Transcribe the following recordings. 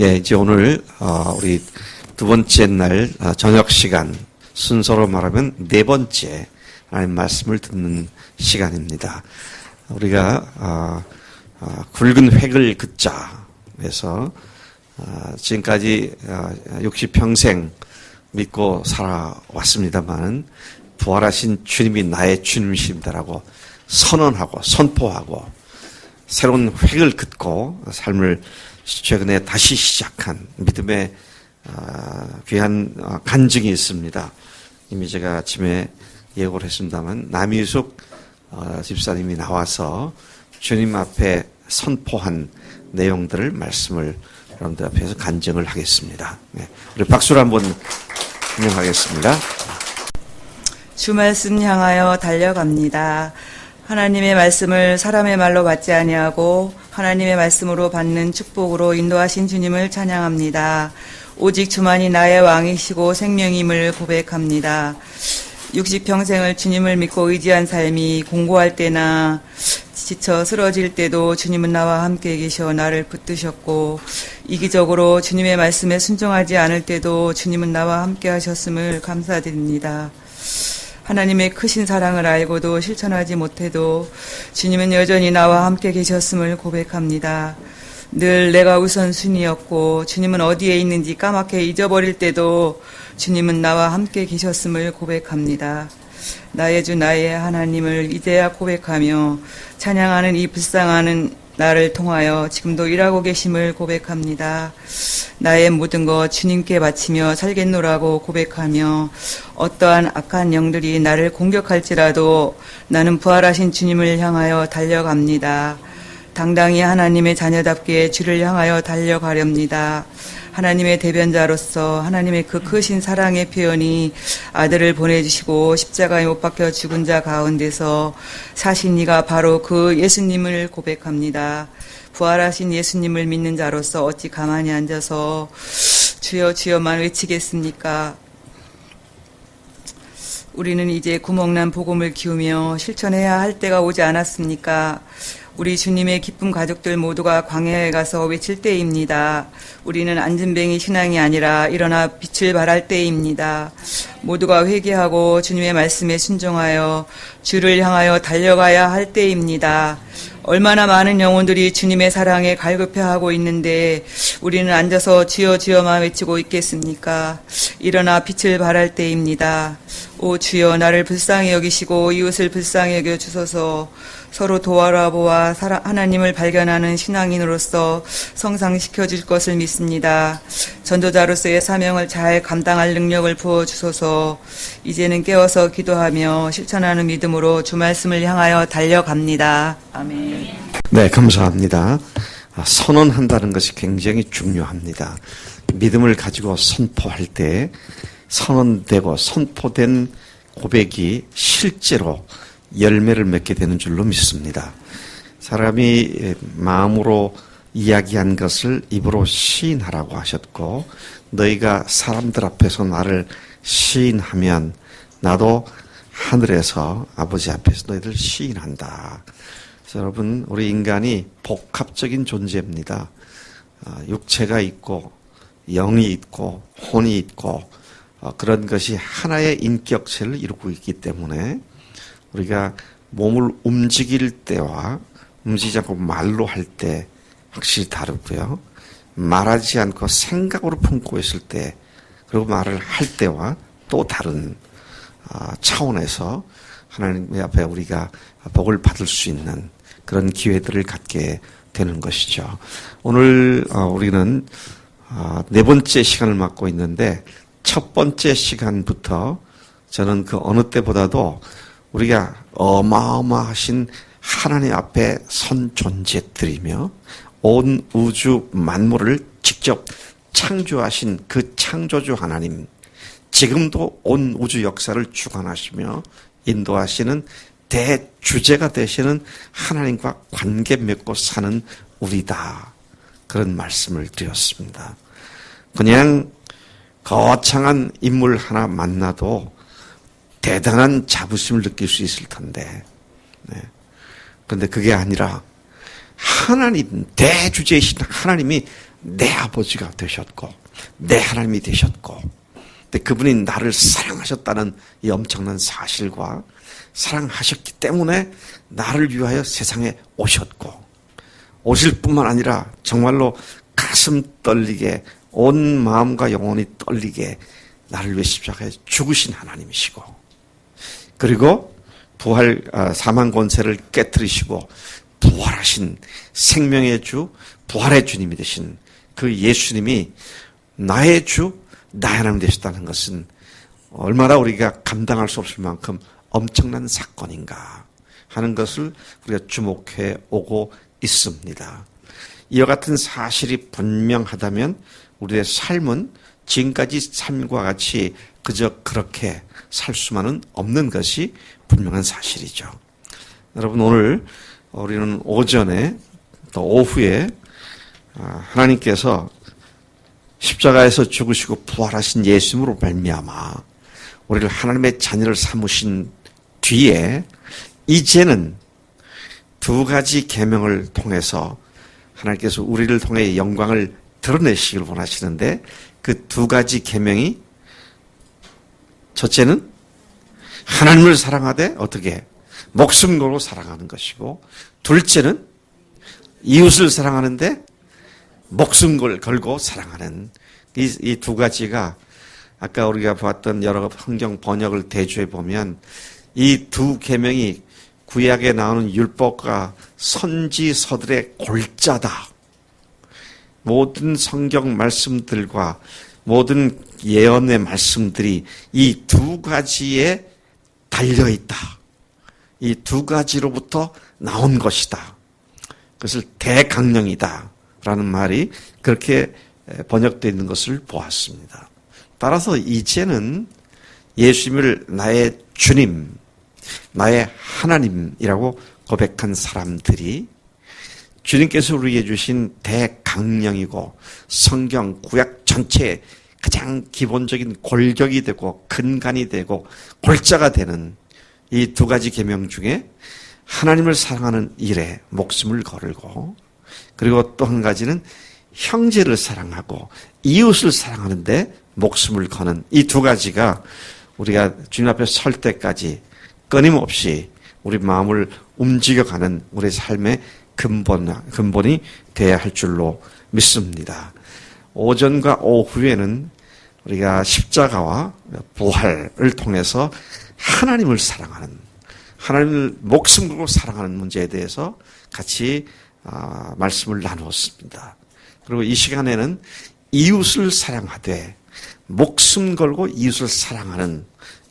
예, 이제 오늘 우리 두 번째 날 저녁 시간, 순서로 말하면 네 번째 하나님 말씀을 듣는 시간입니다. 우리가 굵은 획을 긋자 해서 지금까지 60평생 믿고 살아왔습니다만 부활하신 주님이 나의 주님이십니다라고 선언하고 선포하고 새로운 획을 긋고 삶을 최근에 다시 시작한 믿음의 귀한 간증이 있습니다. 이미 제가 아침에 예고를 했습니다만 남희숙 집사님이 나와서 주님 앞에 선포한 내용들을 말씀을 여러분들 앞에서 간증을 하겠습니다. 네. 우리 박수로 한번 진행하겠습니다. 주 말씀 향하여 달려갑니다. 하나님의 말씀을 사람의 말로 받지 아니하고 하나님의 말씀으로 받는 축복으로 인도하신 주님을 찬양합니다. 오직 주만이 나의 왕이시고 생명임을 고백합니다. 60평생을 주님을 믿고 의지한 삶이 공고할 때나 지쳐 쓰러질 때도 주님은 나와 함께 계셔 나를 붙드셨고, 이기적으로 주님의 말씀에 순종하지 않을 때도 주님은 나와 함께 하셨음을 감사드립니다. 하나님의 크신 사랑을 알고도 실천하지 못해도 주님은 여전히 나와 함께 계셨음을 고백합니다. 늘 내가 우선순위였고 주님은 어디에 있는지 까맣게 잊어버릴 때도 주님은 나와 함께 계셨음을 고백합니다. 나의 주 나의 하나님을 이제야 고백하며 찬양하는 이 불쌍한 나를 통하여 지금도 일하고 계심을 고백합니다. 나의 모든 것 주님께 바치며 살겠노라고 고백하며 어떠한 악한 영들이 나를 공격할지라도 나는 부활하신 주님을 향하여 달려갑니다. 당당히 하나님의 자녀답게 주를 향하여 달려가렵니다. 하나님의 대변자로서 하나님의 그 크신 사랑의 표현이 아들을 보내주시고 십자가에 못 박혀 죽은 자 가운데서 사신 이가 바로 그 예수님을 고백합니다. 부활하신 예수님을 믿는 자로서 어찌 가만히 앉아서 주여 주여만 외치겠습니까? 우리는 이제 구멍난 복음을 키우며 실천해야 할 때가 오지 않았습니까? 우리 주님의 기쁨 가족들 모두가 광야에 가서 외칠 때입니다. 우리는 안진뱅이 신앙이 아니라 일어나 빛을 발할 때입니다. 모두가 회개하고 주님의 말씀에 순종하여 주를 향하여 달려가야 할 때입니다. 얼마나 많은 영혼들이 주님의 사랑에 갈급해하고 있는데 우리는 앉아서 주여 주여만 외치고 있겠습니까? 일어나 빛을 발할 때입니다. 오 주여, 나를 불쌍히 여기시고 이웃을 불쌍히 여겨 주소서. 서로 도와보아 하나님을 발견하는 신앙인으로서 성장시켜 줄 것을 믿습니다. 전도자로서의 사명을 잘 감당할 능력을 부어주소서. 이제는 깨어서 기도하며 실천하는 믿음으로 주 말씀을 향하여 달려갑니다. 아멘. 네, 감사합니다. 선언한다는 것이 굉장히 중요합니다. 믿음을 가지고 선포할 때 선언되고 선포된 고백이 실제로 열매를 맺게 되는 줄로 믿습니다. 사람이 마음으로 이야기한 것을 입으로 시인하라고 하셨고, 너희가 사람들 앞에서 나를 시인하면 나도 하늘에서 아버지 앞에서 너희들 시인한다. 그래서 여러분, 우리 인간이 복합적인 존재입니다. 육체가 있고 영이 있고 혼이 있고 그런 것이 하나의 인격체를 이루고 있기 때문에 우리가 몸을 움직일 때와 움직이지 않고 말로 할 때 확실히 다르고요. 말하지 않고 생각으로 품고 있을 때, 그리고 말을 할 때와 또 다른 차원에서 하나님 앞에 우리가 복을 받을 수 있는 그런 기회들을 갖게 되는 것이죠. 오늘 우리는 네 번째 시간을 맡고 있는데, 첫 번째 시간부터 저는 그 어느 때보다도 우리가 어마어마하신 하나님 앞에 선 존재들이며 온 우주 만물을 직접 창조하신 그 창조주 하나님, 지금도 온 우주 역사를 주관하시며 인도하시는 대주제가 되시는 하나님과 관계 맺고 사는 우리다. 그런 말씀을 드렸습니다. 그냥 거창한 인물 하나 만나도 대단한 자부심을 느낄 수 있을 텐데, 그런데 그게 아니라 하나님, 대주제이신 하나님이 내 아버지가 되셨고 내 하나님이 되셨고, 근데 그분이 나를 사랑하셨다는 이 엄청난 사실과 사랑하셨기 때문에 나를 위하여 세상에 오셨고, 오실 뿐만 아니라 정말로 가슴 떨리게 온 마음과 영혼이 떨리게 나를 위해 십자가에 죽으신 하나님이시고, 그리고 부활 사망 권세를 깨뜨리시고 부활하신 생명의 주, 부활의 주님이 되신 그 예수님이 나의 주, 나의 하나님 되셨다는 것은 얼마나 우리가 감당할 수 없을 만큼 엄청난 사건인가 하는 것을 우리가 주목해 오고 있습니다. 이와 같은 사실이 분명하다면 우리의 삶은 지금까지 삶과 같이 그저 그렇게 살 수만은 없는 것이 분명한 사실이죠. 여러분, 오늘 우리는 오전에 또 오후에 하나님께서 십자가에서 죽으시고 부활하신 예수님으로 말미암아 우리를 하나님의 자녀를 삼으신 뒤에 이제는 두 가지 계명을 통해서 하나님께서 우리를 통해 영광을 드러내시길 원하시는데, 그 두 가지 계명이, 첫째는 하나님을 사랑하되 어떻게 목숨 걸고 사랑하는 것이고, 둘째는 이웃을 사랑하는데 목숨 걸고 사랑하는, 이 두 가지가 아까 우리가 봤던 여러 성경 번역을 대조해 보면 이 두 계명이 구약에 나오는 율법과 선지서들의 골자다. 모든 성경 말씀들과 모든 예언의 말씀들이 이 두 가지에 달려있다. 이 두 가지로부터 나온 것이다. 그것을 대강령이다 라는 말이 그렇게 번역되어 있는 것을 보았습니다. 따라서 이제는 예수님을 나의 주님, 나의 하나님이라고 고백한 사람들이 주님께서 우리에게 주신 대강령이고 성경 구약 전체의 가장 기본적인 골격이 되고 근간이 되고 골자가 되는 이 두 가지 계명 중에 하나님을 사랑하는 일에 목숨을 걸고, 그리고 또 한 가지는 형제를 사랑하고 이웃을 사랑하는데 목숨을 거는 이 두 가지가 우리가 주님 앞에 설 때까지 끊임없이 우리 마음을 움직여가는 우리 삶의 근본이 되어야 할 줄로 믿습니다. 오전과 오후에는 우리가 십자가와 부활을 통해서 하나님을 사랑하는, 하나님을 목숨 걸고 사랑하는 문제에 대해서 같이 말씀을 나누었습니다. 그리고 이 시간에는 이웃을 사랑하되 목숨 걸고 이웃을 사랑하는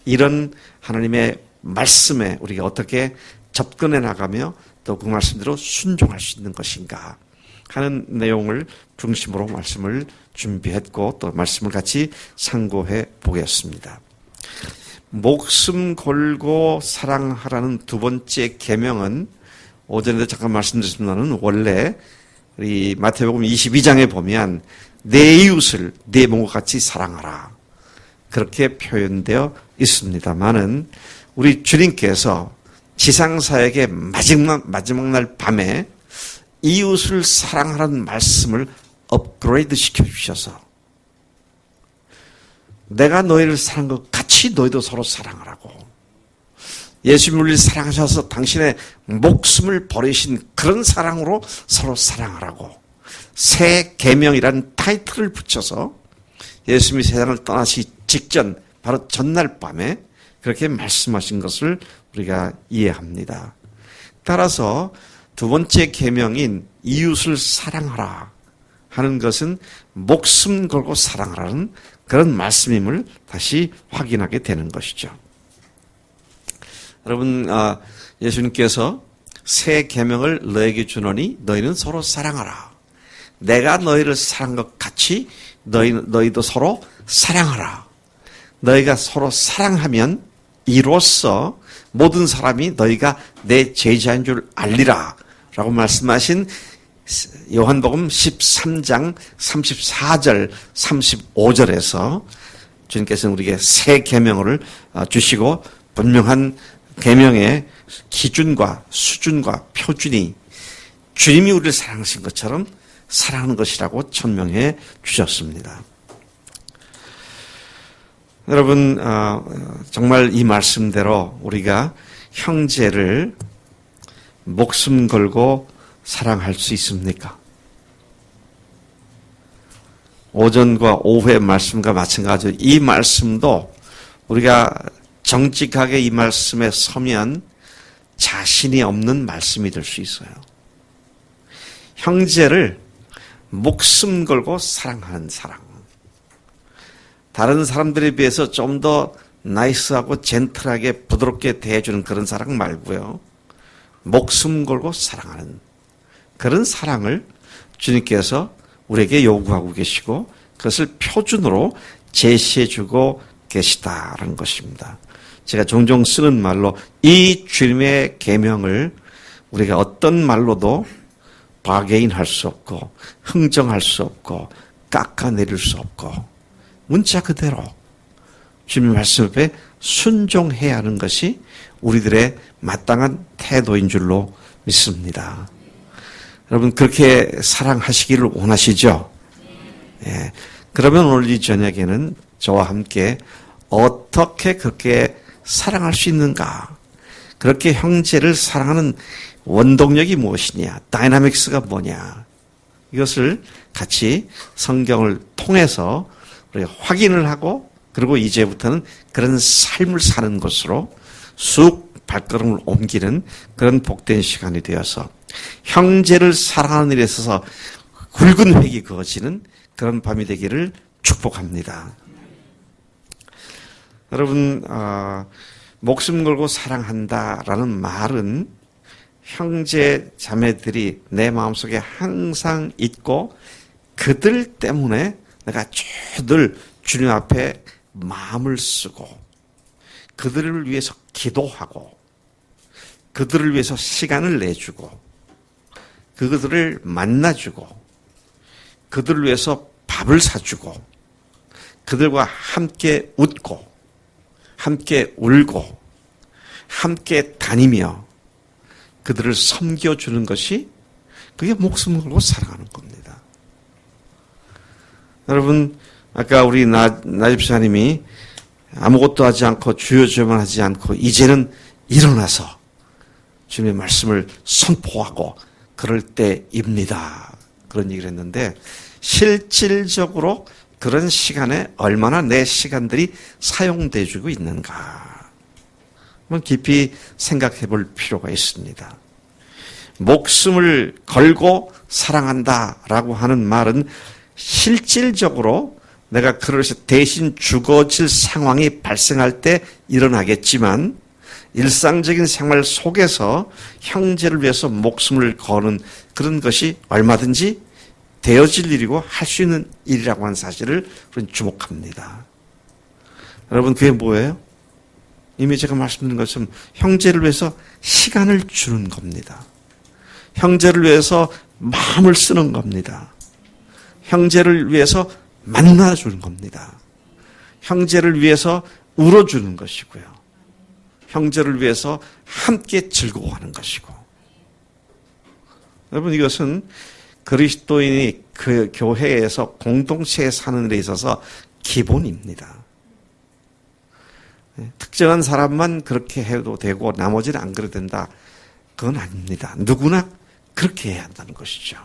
이런 하나님의 말씀에 우리가 어떻게 접근해 나가며 또 그 말씀대로 순종할 수 있는 것인가 하는 내용을 중심으로 말씀을 준비했고 또 말씀을 같이 상고해 보겠습니다. 목숨 걸고 사랑하라는 두 번째 계명은 오전에도 잠깐 말씀드렸습니다만 원래 우리 마태복음 22장에 보면 내 이웃을 내 몸과 같이 사랑하라 그렇게 표현되어 있습니다만은 우리 주님께서 지상사역의 마지막 날 밤에 이웃을 사랑하라는 말씀을 업그레이드 시켜주셔서 내가 너희를 사랑한 것 같이 너희도 서로 사랑하라고, 예수님을 우리를 사랑하셔서 당신의 목숨을 버리신 그런 사랑으로 서로 사랑하라고 새 계명이라는 타이틀을 붙여서 예수님이 세상을 떠나시기 직전 바로 전날 밤에 그렇게 말씀하신 것을 우리가 이해합니다. 따라서 두 번째 계명인 이웃을 사랑하라 하는 것은 목숨 걸고 사랑하라는 그런 말씀임을 다시 확인하게 되는 것이죠. 여러분, 예수님께서 새 계명을 너에게 주노니 너희는 서로 사랑하라. 내가 너희를 사랑한 것 같이 너희도 서로 사랑하라. 너희가 서로 사랑하면 이로써 모든 사람이 너희가 내 제자인 줄 알리라 라고 말씀하신 요한복음 13장 34절 35절에서 주님께서는 우리에게 새 계명을 주시고 분명한 계명의 기준과 수준과 표준이 주님이 우리를 사랑하신 것처럼 사랑하는 것이라고 천명해 주셨습니다. 여러분, 정말 이 말씀대로 우리가 형제를 목숨 걸고 사랑할 수 있습니까? 오전과 오후의 말씀과 마찬가지로 이 말씀도 우리가 정직하게 이 말씀에 서면 자신이 없는 말씀이 될 수 있어요. 형제를 목숨 걸고 사랑하는 사랑. 다른 사람들에 비해서 좀 더 나이스하고 젠틀하게 부드럽게 대해주는 그런 사랑 말고요. 목숨 걸고 사랑하는 그런 사랑을 주님께서 우리에게 요구하고 계시고 그것을 표준으로 제시해주고 계시다라는 것입니다. 제가 종종 쓰는 말로 이 주님의 계명을 우리가 어떤 말로도 바게인할 수 없고 흥정할 수 없고 깎아내릴 수 없고 문자 그대로 주님의 말씀 앞에 순종해야 하는 것이 우리들의 마땅한 태도인 줄로 믿습니다. 여러분 그렇게 사랑하시기를 원하시죠? 예. 그러면 오늘 이 저녁에는 저와 함께 어떻게 그렇게 사랑할 수 있는가? 그렇게 형제를 사랑하는 원동력이 무엇이냐? 다이나믹스가 뭐냐? 이것을 같이 성경을 통해서 우리가 확인을 하고 그리고 이제부터는 그런 삶을 사는 것으로 쑥 발걸음을 옮기는 그런 복된 시간이 되어서 형제를 사랑하는 일에 있어서 굵은 획이 그어지는 그런 밤이 되기를 축복합니다. 여러분, 목숨 걸고 사랑한다라는 말은 형제 자매들이 내 마음속에 항상 있고 그들 때문에 내가 늘 주님 앞에 마음을 쓰고 그들을 위해서 기도하고 그들을 위해서 시간을 내주고 그들을 만나주고 그들을 위해서 밥을 사주고 그들과 함께 웃고 함께 울고 함께 다니며 그들을 섬겨주는 것이 그게 목숨 걸고 사랑하는 겁니다. 여러분 아까 우리 나 집사님이 아무것도 하지 않고 주여주여만 하지 않고 이제는 일어나서 주님의 말씀을 선포하고 그럴 때입니다. 그런 얘기를 했는데 실질적으로 그런 시간에 얼마나 내 시간들이 사용되어지고 있는가 한번 깊이 생각해 볼 필요가 있습니다. 목숨을 걸고 사랑한다라고 하는 말은 실질적으로 내가 그릇이 대신 죽어질 상황이 발생할 때 일어나겠지만 일상적인 생활 속에서 형제를 위해서 목숨을 거는 그런 것이 얼마든지 되어질 일이고 할 수 있는 일이라고 하는 사실을 우리는 주목합니다. 여러분 그게 뭐예요? 이미 제가 말씀드린 것처럼 형제를 위해서 시간을 주는 겁니다. 형제를 위해서 마음을 쓰는 겁니다. 형제를 위해서 만나주는 겁니다. 형제를 위해서 울어주는 것이고요. 형제를 위해서 함께 즐거워하는 것이고. 여러분 이것은 그리스도인이 그 교회에서 공동체에 사는 데 있어서 기본입니다. 특정한 사람만 그렇게 해도 되고 나머지는 안 그래도 된다. 그건 아닙니다. 누구나 그렇게 해야 한다는 것이죠.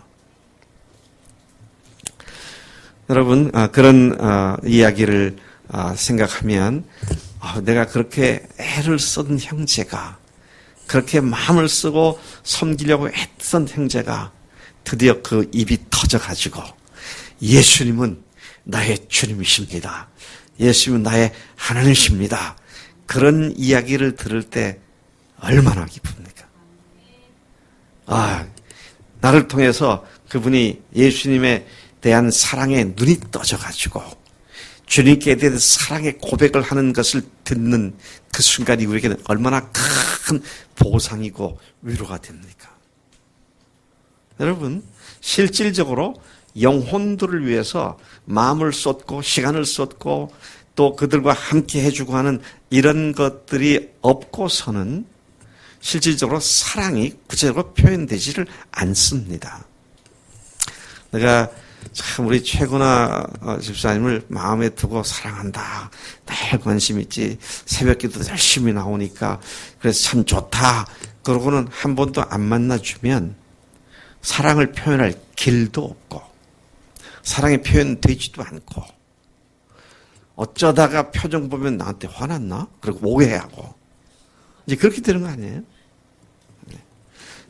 여러분 그런 이야기를 생각하면 내가 그렇게 애를 쓴 형제가 그렇게 마음을 쓰고 섬기려고 애쓴 형제가 드디어 그 입이 터져가지고 예수님은 나의 주님이십니다. 예수님은 나의 하나님이십니다. 그런 이야기를 들을 때 얼마나 기쁩니까? 나를 통해서 그분이 예수님에 대한 사랑에 눈이 떠져가지고 주님께 대한 사랑의 고백을 하는 것을 듣는 그 순간이 우리에게는 얼마나 큰 보상이고 위로가 됩니까? 여러분 실질적으로 영혼들을 위해서 마음을 쏟고 시간을 쏟고 또 그들과 함께 해주고 하는 이런 것들이 없고서는 실질적으로 사랑이 구체적으로 표현되지를 않습니다. 내가 참 우리 최구나 집사님을 마음에 두고 사랑한다. 늘 관심 있지. 새벽기도 열심히 나오니까 그래서 참 좋다. 그러고는 한 번도 안 만나주면 사랑을 표현할 길도 없고 사랑이 표현되지도 않고 어쩌다가 표정 보면 나한테 화났나? 그리고 오해하고 이제 그렇게 되는 거 아니에요? 네.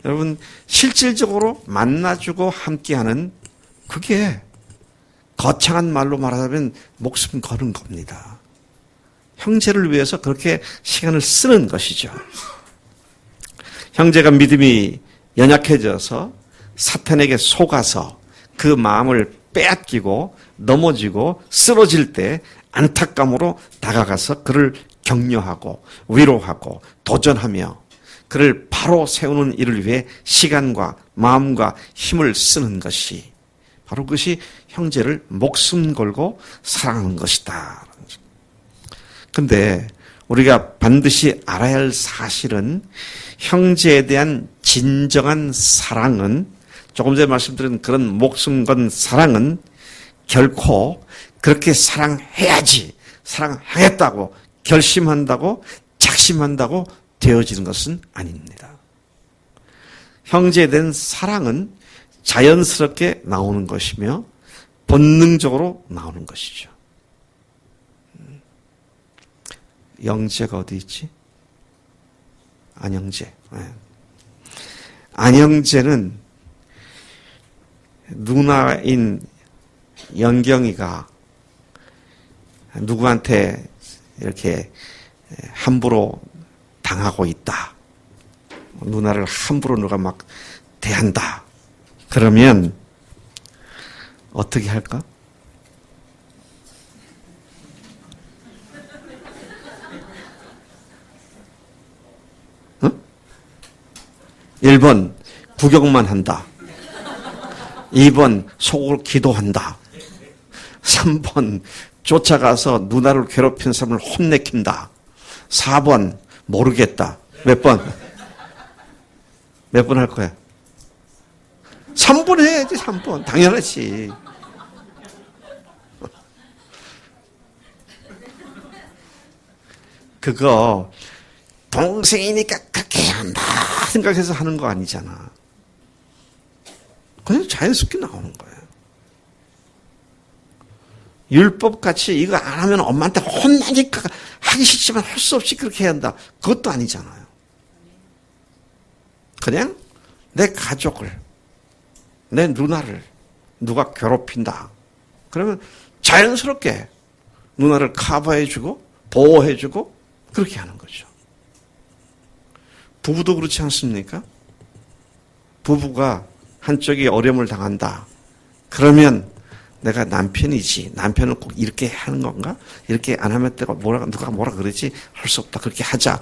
여러분 실질적으로 만나주고 함께하는 그게 거창한 말로 말하자면 목숨 거는 겁니다. 형제를 위해서 그렇게 시간을 쓰는 것이죠. 형제가 믿음이 연약해져서 사탄에게 속아서 그 마음을 빼앗기고 넘어지고 쓰러질 때 안타까움으로 다가가서 그를 격려하고 위로하고 도전하며 그를 바로 세우는 일을 위해 시간과 마음과 힘을 쓰는 것이 바로 그것이 형제를 목숨 걸고 사랑하는 것이다. 근데 우리가 반드시 알아야 할 사실은 형제에 대한 진정한 사랑은 조금 전에 말씀드린 그런 목숨 건 사랑은 결코 그렇게 사랑해야지, 사랑하겠다고 결심한다고 작심한다고 되어지는 것은 아닙니다. 형제에 대한 사랑은 자연스럽게 나오는 것이며 본능적으로 나오는 것이죠. 영재가 어디 있지? 안영재. 네. 안영재는 누나인 영경이가 누구한테 이렇게 함부로 당하고 있다. 누나를 함부로 누가 막 대한다. 그러면 어떻게 할까? 어? 1번 구경만 한다. 2번 속으로 기도한다. 3번 쫓아가서 누나를 괴롭힌 사람을 혼내킨다. 4번 모르겠다. 몇 번? 몇 번 할 거야? 3번 해야지. 3번 당연하지. 그거 동생이니까 그렇게 해야 한다 생각해서 하는 거 아니잖아. 그냥 자연스럽게 나오는 거예요. 율법같이 이거 안 하면 엄마한테 혼나니까 하기 싫지만 할 수 없이 그렇게 해야 한다. 그것도 아니잖아요. 그냥 내 가족을, 내 누나를 누가 괴롭힌다. 그러면 자연스럽게 누나를 커버해주고 보호해주고 그렇게 하는 거죠. 부부도 그렇지 않습니까? 부부가 한쪽이 어려움을 당한다. 그러면 내가 남편이지. 남편은 꼭 이렇게 하는 건가? 이렇게 안 하면 내가 누가 뭐라 그러지? 할 수 없다. 그렇게 하자.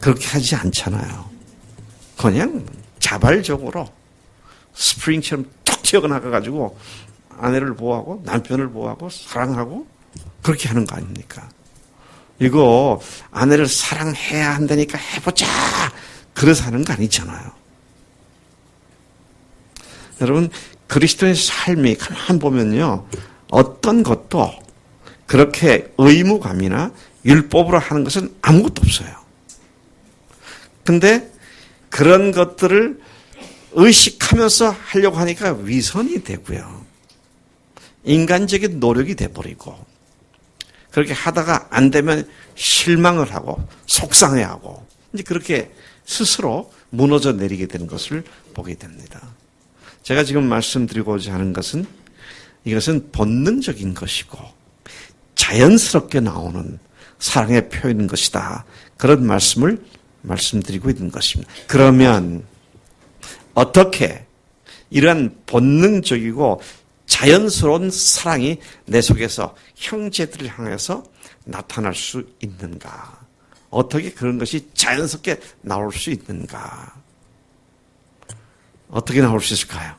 그렇게 하지 않잖아요. 그냥 자발적으로 스프링처럼 툭 튀어나가가지고 아내를 보호하고 남편을 보호하고 사랑하고 그렇게 하는 거 아닙니까? 이거 아내를 사랑해야 한다니까 해보자. 그래서 하는 거 아니잖아요. 여러분 그리스도의 삶이 가만 보면요. 어떤 것도 그렇게 의무감이나 율법으로 하는 것은 아무것도 없어요. 근데 그런 것들을 의식하면서 하려고 하니까 위선이 되고요. 인간적인 노력이 돼버리고 그렇게 하다가 안 되면 실망을 하고 속상해하고 이제 그렇게 스스로 무너져 내리게 되는 것을 보게 됩니다. 제가 지금 말씀드리고자 하는 것은 이것은 본능적인 것이고 자연스럽게 나오는 사랑의 표현인 것이다. 그런 말씀을 말씀드리고 있는 것입니다. 그러면 어떻게 이러한 본능적이고 자연스러운 사랑이 내 속에서 형제들을 향해서 나타날 수 있는가? 어떻게 그런 것이 자연스럽게 나올 수 있는가? 어떻게 나올 수 있을까요?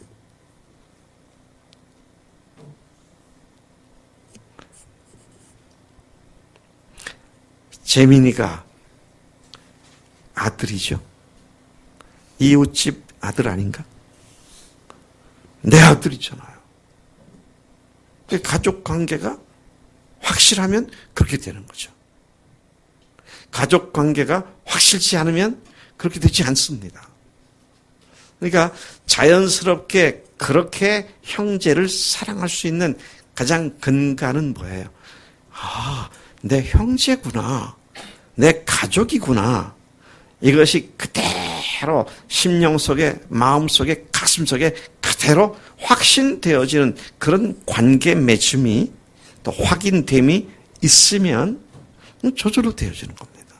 재민이가 아들이죠. 이웃집 아들 아닌가? 내 아들이잖아요. 가족 관계가 확실하면 그렇게 되는 거죠. 가족 관계가 확실치 않으면 그렇게 되지 않습니다. 그러니까 자연스럽게 그렇게 형제를 사랑할 수 있는 가장 근간은 뭐예요? 아, 내 형제구나. 내 가족이구나. 이것이 그대로 심령 속에, 마음 속에, 가슴 속에 그대로 확신되어지는 그런 관계 맺음이 또 확인됨이 있으면 저절로 되어지는 겁니다.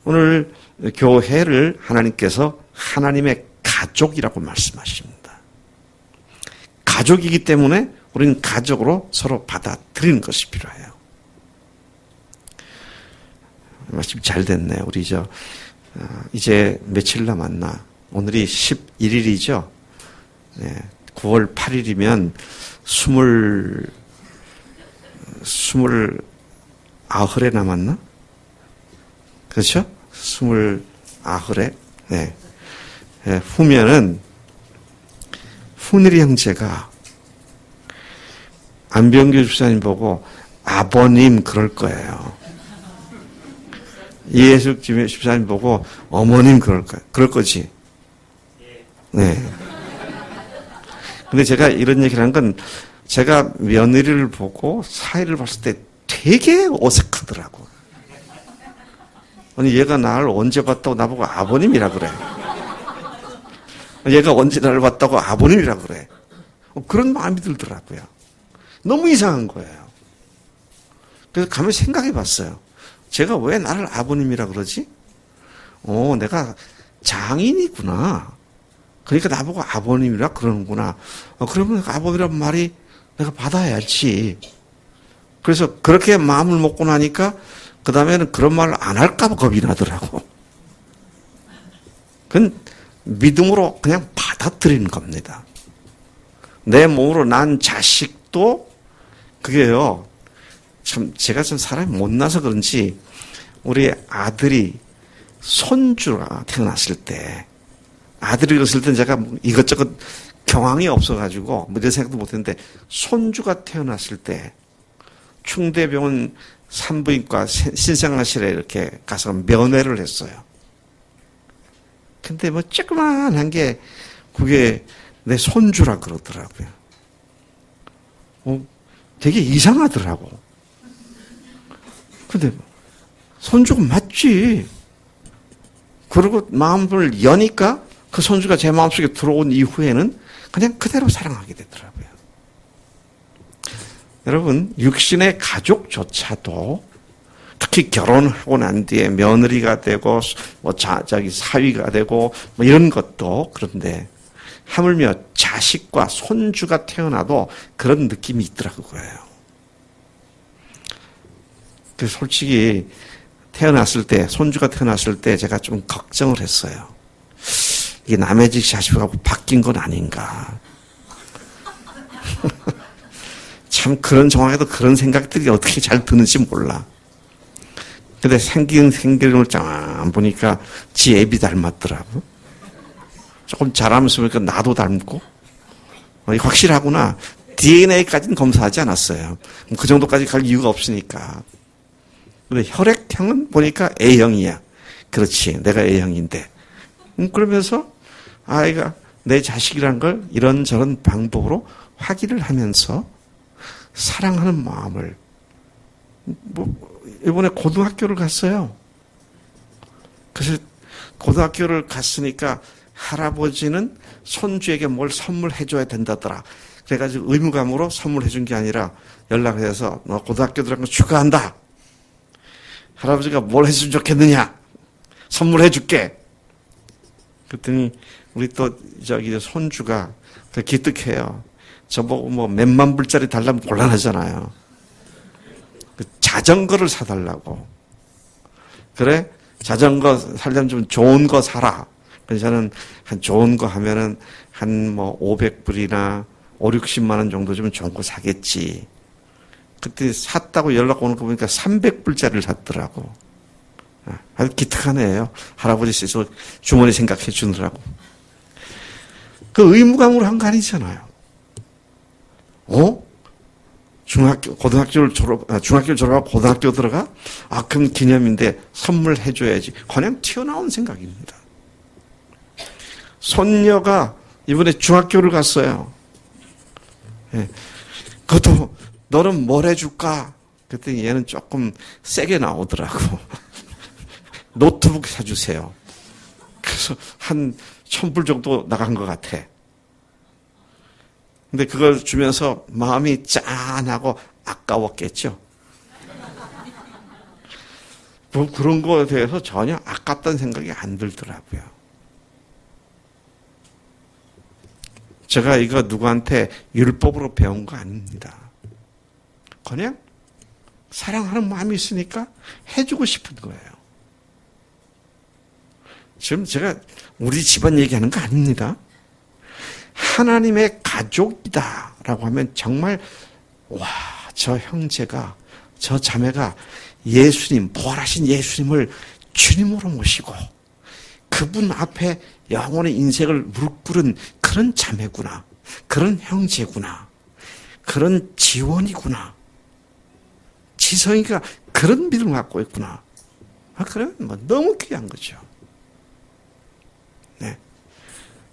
오늘 교회를 하나님께서 하나님의 가족이라고 말씀하십니다. 가족이기 때문에 우리는 가족으로 서로 받아들이는 것이 필요해요. 말씀 잘 됐네. 우리 이제 며칠 남았나? 오늘이 11일이죠. 네, 9월 8일이면 29회 남았나? 그렇죠? 29회. 네. 네, 후면은 훈일이 형제가 안병규 집사님 보고 아버님 그럴 거예요. 이해숙 집사님 보고 어머님 그럴 거지. 네. 근데 제가 이런 얘기를 한 건 제가 며느리를 보고 사이를 봤을 때 되게 어색하더라고. 아니, 얘가 나를 언제 봤다고 나보고 아버님이라 그래. 얘가 언제 나를 봤다고 아버님이라 그래. 그런 마음이 들더라고요. 너무 이상한 거예요. 그래서 가만히 생각해 봤어요. 제가 왜 나를 아버님이라 그러지? 내가 장인이구나. 그러니까 나보고 아버님이라 그러는구나. 그러면 아버님이란 말이 내가 받아야지. 그래서 그렇게 마음을 먹고 나니까 그 다음에는 그런 말을 안 할까봐 겁이 나더라고. 그건 믿음으로 그냥 받아들이는 겁니다. 내 몸으로 난 자식도 그게요. 참 제가 좀 사람이 못나서 그런지 우리 아들이 손주가 태어났을 때 아들이 그랬을 때 제가 이것저것 경황이 없어가지고 뭐 이런 생각도 못했는데 손주가 태어났을 때 충대병원 산부인과 신생아실에 이렇게 가서 면회를 했어요. 근데 뭐 조그만한 게 그게 내 손주라 그러더라고요. 되게 이상하더라고. 근데 손주가 맞지. 그리고 마음을 여니까 그 손주가 제 마음속에 들어온 이후에는 그냥 그대로 사랑하게 되더라고요. 여러분, 육신의 가족조차도 특히 결혼하고 난 뒤에 며느리가 되고 자기 사위가 되고 뭐 이런 것도 그런데 하물며 자식과 손주가 태어나도 그런 느낌이 있더라고요. 그래서 솔직히 태어났을 때 손주가 태어났을 때 제가 좀 걱정을 했어요. 이게 남의 집 자식하고 바뀐 건 아닌가. 참 그런 정황에도 그런 생각들이 어떻게 잘 드는지 몰라. 근데 생기는 쫙 보니까 지 애비 닮았더라고. 조금 자라면서 보니까 나도 닮고. 확실하구나. DNA까지는 검사하지 않았어요. 그 정도까지 갈 이유가 없으니까. 근데 혈액형은 보니까 A형이야. 그렇지. 내가 A형인데. 그러면서 아이가 내 자식이란 걸 이런저런 방법으로 확인을 하면서 사랑하는 마음을 이번에 고등학교를 갔어요. 그래서 고등학교를 갔으니까 할아버지는 손주에게 뭘 선물해 줘야 된다더라. 그래가지고 의무감으로 선물해 준 게 아니라 연락을 해서 너 고등학교 들어간 거 축하한다. 할아버지가 뭘 했으면 좋겠느냐. 선물해 줄게. 그랬더니 우리 또 손주가 기특해요. 저보고 뭐 몇만 불짜리 달라면 곤란하잖아요. 자전거를 사달라고. 그래? 자전거 살려면 좀 좋은 거 사라. 그래서 저는 한 좋은 거 하면은 한 뭐 500불이나 5, 60만 원 정도 좀 좋은 거 사겠지. 그때 샀다고 연락 오는 거 보니까 300불짜리를 샀더라고. 아주 기특한 애예요. 할아버지께서 주머니 생각해 주느라고. 그 의무감으로 한 거 아니잖아요. 중학교를 졸업하고 고등학교 들어가? 그럼 기념인데 선물해줘야지. 그냥 튀어나온 생각입니다. 손녀가 이번에 중학교를 갔어요. 예. 그것도 너는 뭘 해줄까? 그랬더니 얘는 조금 세게 나오더라고. 노트북 사주세요. 그래서 한 1,000불 정도 나간 것 같아. 근데 그걸 주면서 마음이 짠하고 아까웠겠죠. 뭐 그런 거에 대해서 전혀 아깝다는 생각이 안 들더라고요. 제가 이거 누구한테 율법으로 배운 거 아닙니다. 그냥 사랑하는 마음이 있으니까 해주고 싶은 거예요. 지금 제가 우리 집안 얘기하는 거 아닙니다. 하나님의 가족이다라고 하면 정말 저 형제가 저 자매가 예수님, 부활하신 예수님을 주님으로 모시고 그분 앞에 영원의 인생을 무릎 꿇은 그런 자매구나, 그런 형제구나, 그런 지원이구나, 지성이가 그런 믿음을 갖고 있구나. 그러면 뭐 너무 귀한 거죠. 네.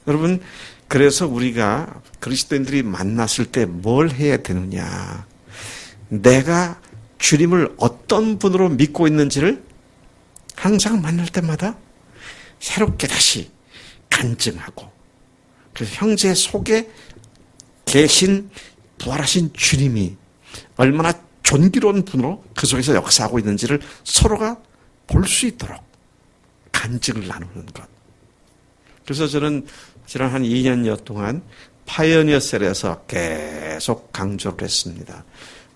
여러분, 그래서 우리가 그리스도인들이 만났을 때 뭘 해야 되느냐. 내가 주님을 어떤 분으로 믿고 있는지를 항상 만날 때마다 새롭게 다시 간증하고, 그래서 형제 속에 계신 부활하신 주님이 얼마나 존귀로운 분으로 그 속에서 역사하고 있는지를 서로가 볼 수 있도록 간증을 나누는 것. 그래서 저는 지난 한 2년여 동안 파이어니어 셀에서 계속 강조를 했습니다.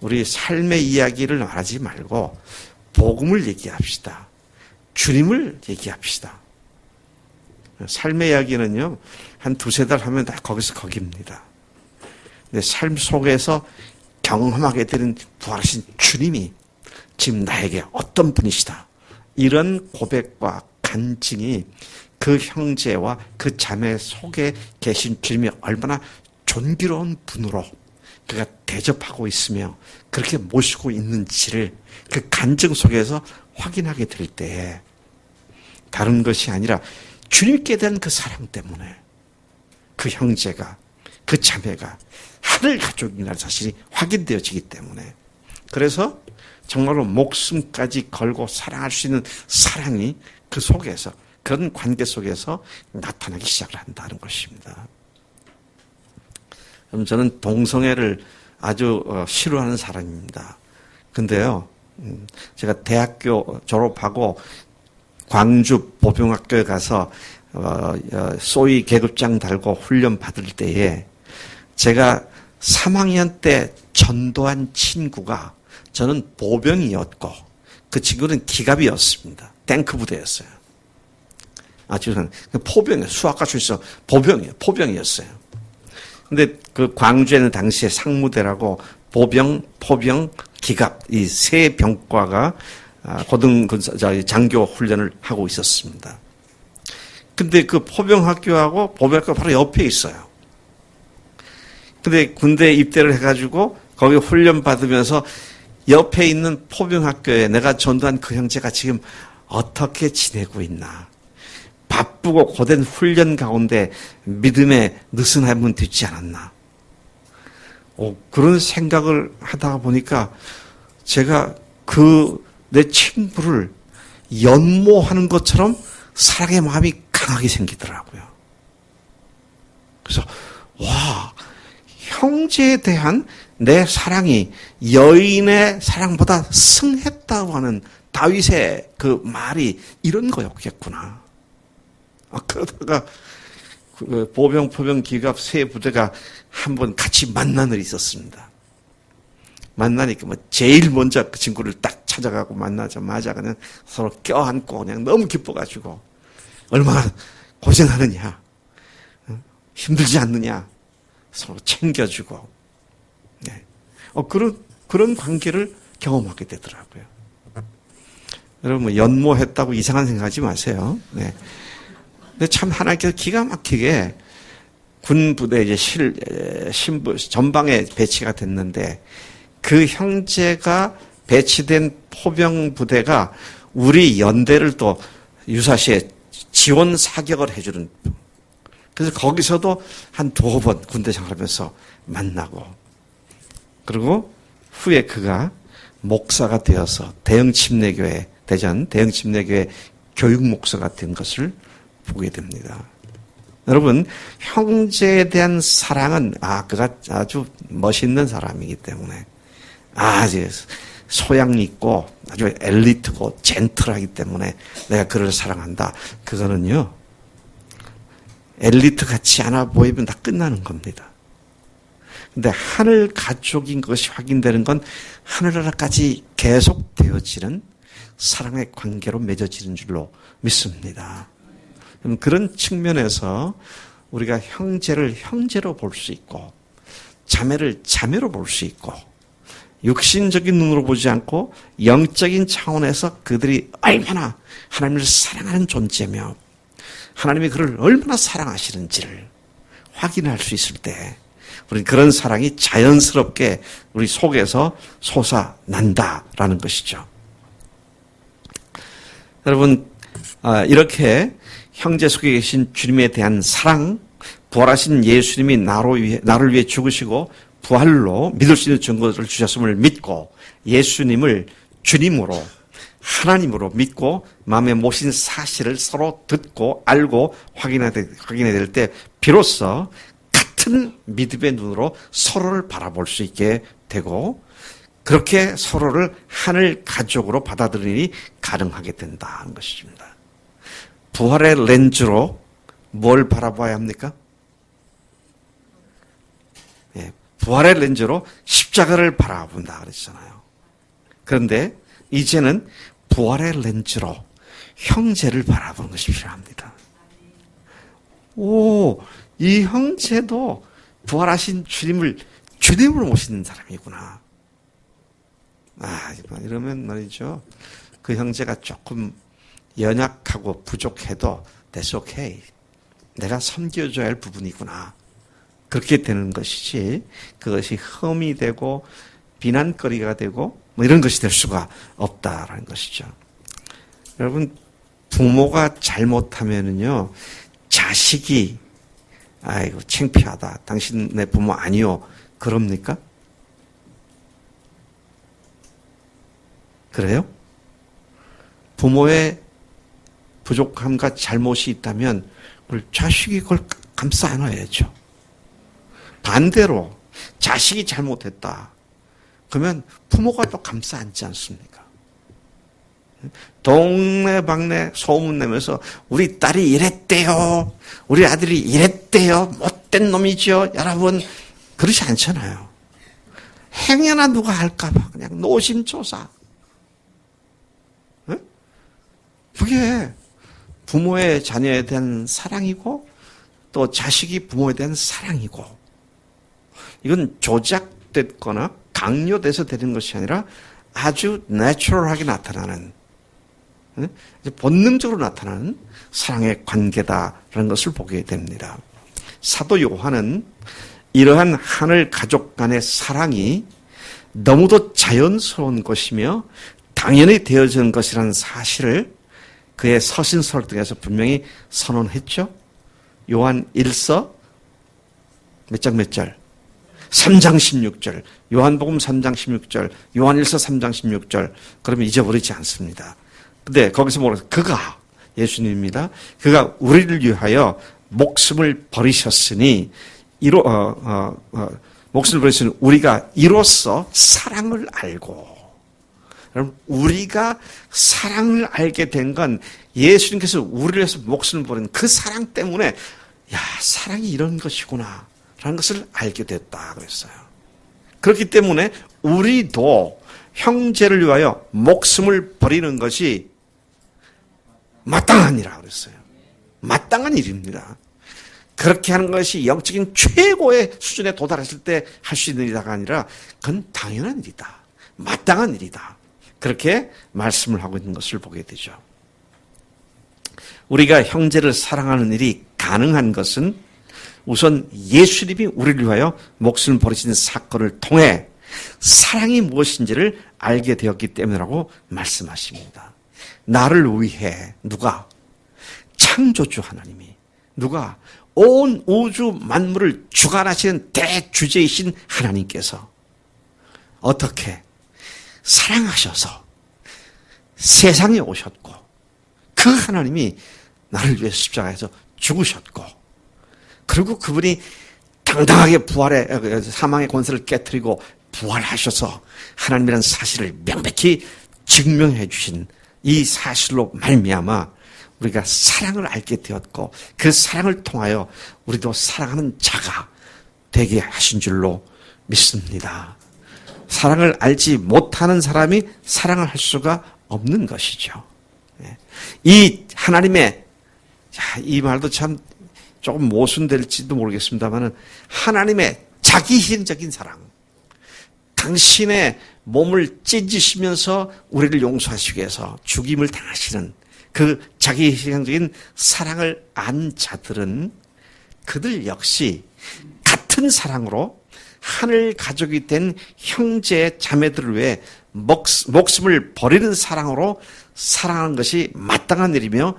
우리 삶의 이야기를 말하지 말고 복음을 얘기합시다. 주님을 얘기합시다. 삶의 이야기는요, 한 2-3달 하면 다 거기서 거기입니다. 근데 삶 속에서 경험하게 되는 부활하신 주님이 지금 나에게 어떤 분이시다. 이런 고백과 간증이 그 형제와 그 자매 속에 계신 주님이 얼마나 존귀로운 분으로 그가 대접하고 있으며 그렇게 모시고 있는지를 그 간증 속에서 확인하게 될 때 다른 것이 아니라 주님께 대한 그 사랑 때문에 그 형제가, 그 자매가 하늘 가족이라는 사실이 확인되어지기 때문에, 그래서 정말로 목숨까지 걸고 사랑할 수 있는 사랑이 그 속에서, 그런 관계 속에서 나타나기 시작을 한다는 것입니다. 그럼 저는 동성애를 아주 싫어하는 사람입니다. 근데요, 제가 대학교 졸업하고 광주 보병학교에 가서 소위 계급장 달고 훈련 받을 때에 제가 3학년 때 전도한 친구가, 저는 보병이었고 그 친구는 기갑이었습니다. 탱크 부대였어요. 죄송합니다. 포병이에요. 수학과 출신 보병이에요. 포병이었어요. 근데 그 광주에는 당시에 상무대라고 보병, 포병, 기갑 이 세 병과가 장교 훈련을 하고 있었습니다. 근데 그 포병학교하고 보병학교 바로 옆에 있어요. 근데 군대에 입대를 해가지고 거기 훈련 받으면서 옆에 있는 포병학교에 내가 전도한 그 형제가 지금 어떻게 지내고 있나. 바쁘고 고된 훈련 가운데 믿음에 느슨함은 되지 않았나. 그런 생각을 하다가 보니까 제가 내 친구를 연모하는 것처럼 사랑의 마음이 강하게 생기더라고요. 그래서 형제에 대한 내 사랑이 여인의 사랑보다 승했다고 하는 다윗의 그 말이 이런 거였겠구나. 그러다가 보병, 포병, 기갑 세 부대가 한번 같이 만난 일이 있었습니다. 만나니까 제일 먼저 그 친구를 딱 찾아가고 만나자마자 그냥 서로 껴안고 그냥 너무 기뻐가지고 얼마나 고생하느냐, 힘들지 않느냐 서로 챙겨주고, 네. 그런 관계를 경험하게 되더라고요. 여러분 연모했다고 이상한 생각하지 마세요. 네. 근데 참 하나님께서 기가 막히게 군 부대 이제 신부 전방에 배치가 됐는데 그 형제가 배치된 포병 부대가 우리 연대를 또 유사시에 지원 사격을 해주는, 그래서 거기서도 한 2번 군대 생활하면서 만나고, 그리고 후에 그가 목사가 되어서 대형침례교회, 대전 대형침례교회 교육 목사가 된 것을 보게 됩니다. 여러분, 형제에 대한 사랑은 그가 아주 멋있는 사람이기 때문에, 아주 소양 있고 아주 엘리트고 젠틀하기 때문에 내가 그를 사랑한다. 그거는요, 엘리트 같지 않아 보이면 다 끝나는 겁니다. 근데 하늘 가족인 것이 확인되는 건 하늘나라까지 계속 되어지는 사랑의 관계로 맺어지는 줄로 믿습니다. 그런 측면에서 우리가 형제를 형제로 볼 수 있고 자매를 자매로 볼 수 있고 육신적인 눈으로 보지 않고 영적인 차원에서 그들이 얼마나 하나님을 사랑하는 존재며 하나님이 그를 얼마나 사랑하시는지를 확인할 수 있을 때 우리는 그런 사랑이 자연스럽게 우리 속에서 솟아난다라는 것이죠. 여러분, 이렇게 형제 속에 계신 주님에 대한 사랑, 부활하신 예수님이 나를 위해 죽으시고 부활로 믿을 수 있는 증거를 주셨음을 믿고 예수님을 주님으로 하나님으로 믿고 마음에 모신 사실을 서로 듣고 알고 확인해야 될 때 비로소 같은 믿음의 눈으로 서로를 바라볼 수 있게 되고 그렇게 서로를 하늘 가족으로 받아들이니 가능하게 된다는 것입니다. 부활의 렌즈로 뭘 바라봐야 합니까? 부활의 렌즈로 십자가를 바라본다 그랬잖아요. 그런데 이제는 부활의 렌즈로 형제를 바라보는 것이 필요합니다. 이 형제도 부활하신 주님을 주님으로 모시는 사람이구나. 이러면 말이죠. 그 형제가 조금 연약하고 부족해도 that's okay. 내가 섬겨줘야 할 부분이구나. 그렇게 되는 것이지 그것이 흠이 되고 비난거리가 되고 이런 것이 될 수가 없다라는 것이죠. 여러분, 부모가 잘못하면은요 자식이 아이고 창피하다. 당신 내 부모 아니요. 그럽니까? 그래요? 부모의 부족함과 잘못이 있다면 자식이 그걸 감싸 안아야죠. 반대로 자식이 잘못했다. 그러면 부모가 또 감싸 안지 않습니까? 동네방네 소문내면서 우리 딸이 이랬대요. 우리 아들이 이랬대요. 못된 놈이죠. 여러분 그렇지 않잖아요. 행여나 누가 할까 봐 그냥 노심초사. 그게 부모의 자녀에 대한 사랑이고 또 자식이 부모에 대한 사랑이고 이건 조작됐거나 강요돼서 되는 것이 아니라 아주 내추럴하게 나타나는 본능적으로 나타나는 사랑의 관계다라는 것을 보게 됩니다. 사도 요한은 이러한 하늘 가족 간의 사랑이 너무도 자연스러운 것이며 당연히 되어진 것이라는 사실을 그의 서신서를 통해서 분명히 선언했죠. 요한 1서 몇 절? 3장 16절. 요한복음 3장 16절. 요한 1서 3장 16절. 그러면 잊어버리지 않습니다. 근데 거기서 뭐라고 그가 예수님입니다. 그가 우리를 위하여 목숨을 버리셨으니 목숨을 버리셨으니 우리가 이로써 사랑을 알고 여러분, 우리가 사랑을 알게 된 건 예수님께서 우리를 위해서 목숨을 버린 그 사랑 때문에 사랑이 이런 것이구나 라는 것을 알게 됐다 그랬어요. 그렇기 때문에 우리도 형제를 위하여 목숨을 버리는 것이 마땅하니라 그랬어요. 마땅한 일입니다. 그렇게 하는 것이 영적인 최고의 수준에 도달했을 때 할 수 있는 일이가 아니라 그건 당연한 일이다. 마땅한 일이다. 그렇게 말씀을 하고 있는 것을 보게 되죠. 우리가 형제를 사랑하는 일이 가능한 것은 우선 예수님이 우리를 위하여 목숨을 버리신 사건을 통해 사랑이 무엇인지를 알게 되었기 때문이라고 말씀하십니다. 나를 위해 누가? 창조주 하나님이, 누가? 온 우주 만물을 주관하시는 대주제이신 하나님께서 어떻게 사랑하셔서 세상에 오셨고, 그 하나님이 나를 위해 십자가에서 죽으셨고, 그리고 그분이 당당하게 사망의 권세를 깨뜨리고 부활하셔서 하나님이라는 사실을 명백히 증명해 주신 이 사실로 말미암아 우리가 사랑을 알게 되었고, 그 사랑을 통하여 우리도 사랑하는 자가 되게 하신 줄로 믿습니다. 사랑을 알지 못하는 사람이 사랑을 할 수가 없는 것이죠. 이 하나님의, 이 말도 참 조금 모순될지도 모르겠습니다만, 하나님의 자기희생적인 사랑, 당신의 몸을 찢으시면서 우리를 용서하시기 위해서 죽임을 당하시는 그 자기희생적인 사랑을 안 자들은 그들 역시 같은 사랑으로 하늘 가족이 된 형제 자매들을 위해 목숨을 버리는 사랑으로 사랑하는 것이 마땅한 일이며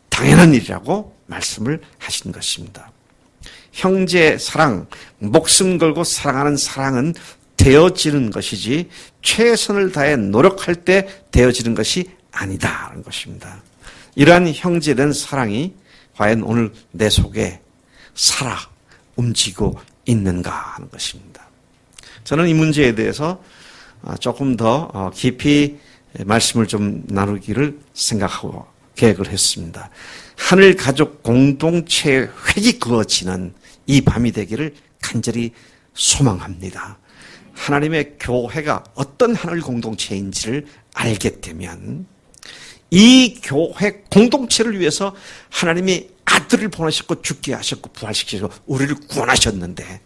당연한 일이라고 말씀을 하신 것입니다. 형제 사랑, 목숨 걸고 사랑하는 사랑은 되어지는 것이지 최선을 다해 노력할 때 되어지는 것이 아니다라는 것입니다. 이러한 형제된 사랑이 과연 오늘 내 속에 살아 움직이고 있는가 하는 것입니다. 저는 이 문제에 대해서 조금 더 깊이 말씀을 좀 나누기를 생각하고 계획을 했습니다. 하늘 가족 공동체의 획이 그어지는 이 밤이 되기를 간절히 소망합니다. 하나님의 교회가 어떤 하늘 공동체인지를 알게 되면 이 교회 공동체를 위해서 하나님이 아들을 보내셨고 죽게 하셨고 부활시키시고 우리를 구원하셨는데,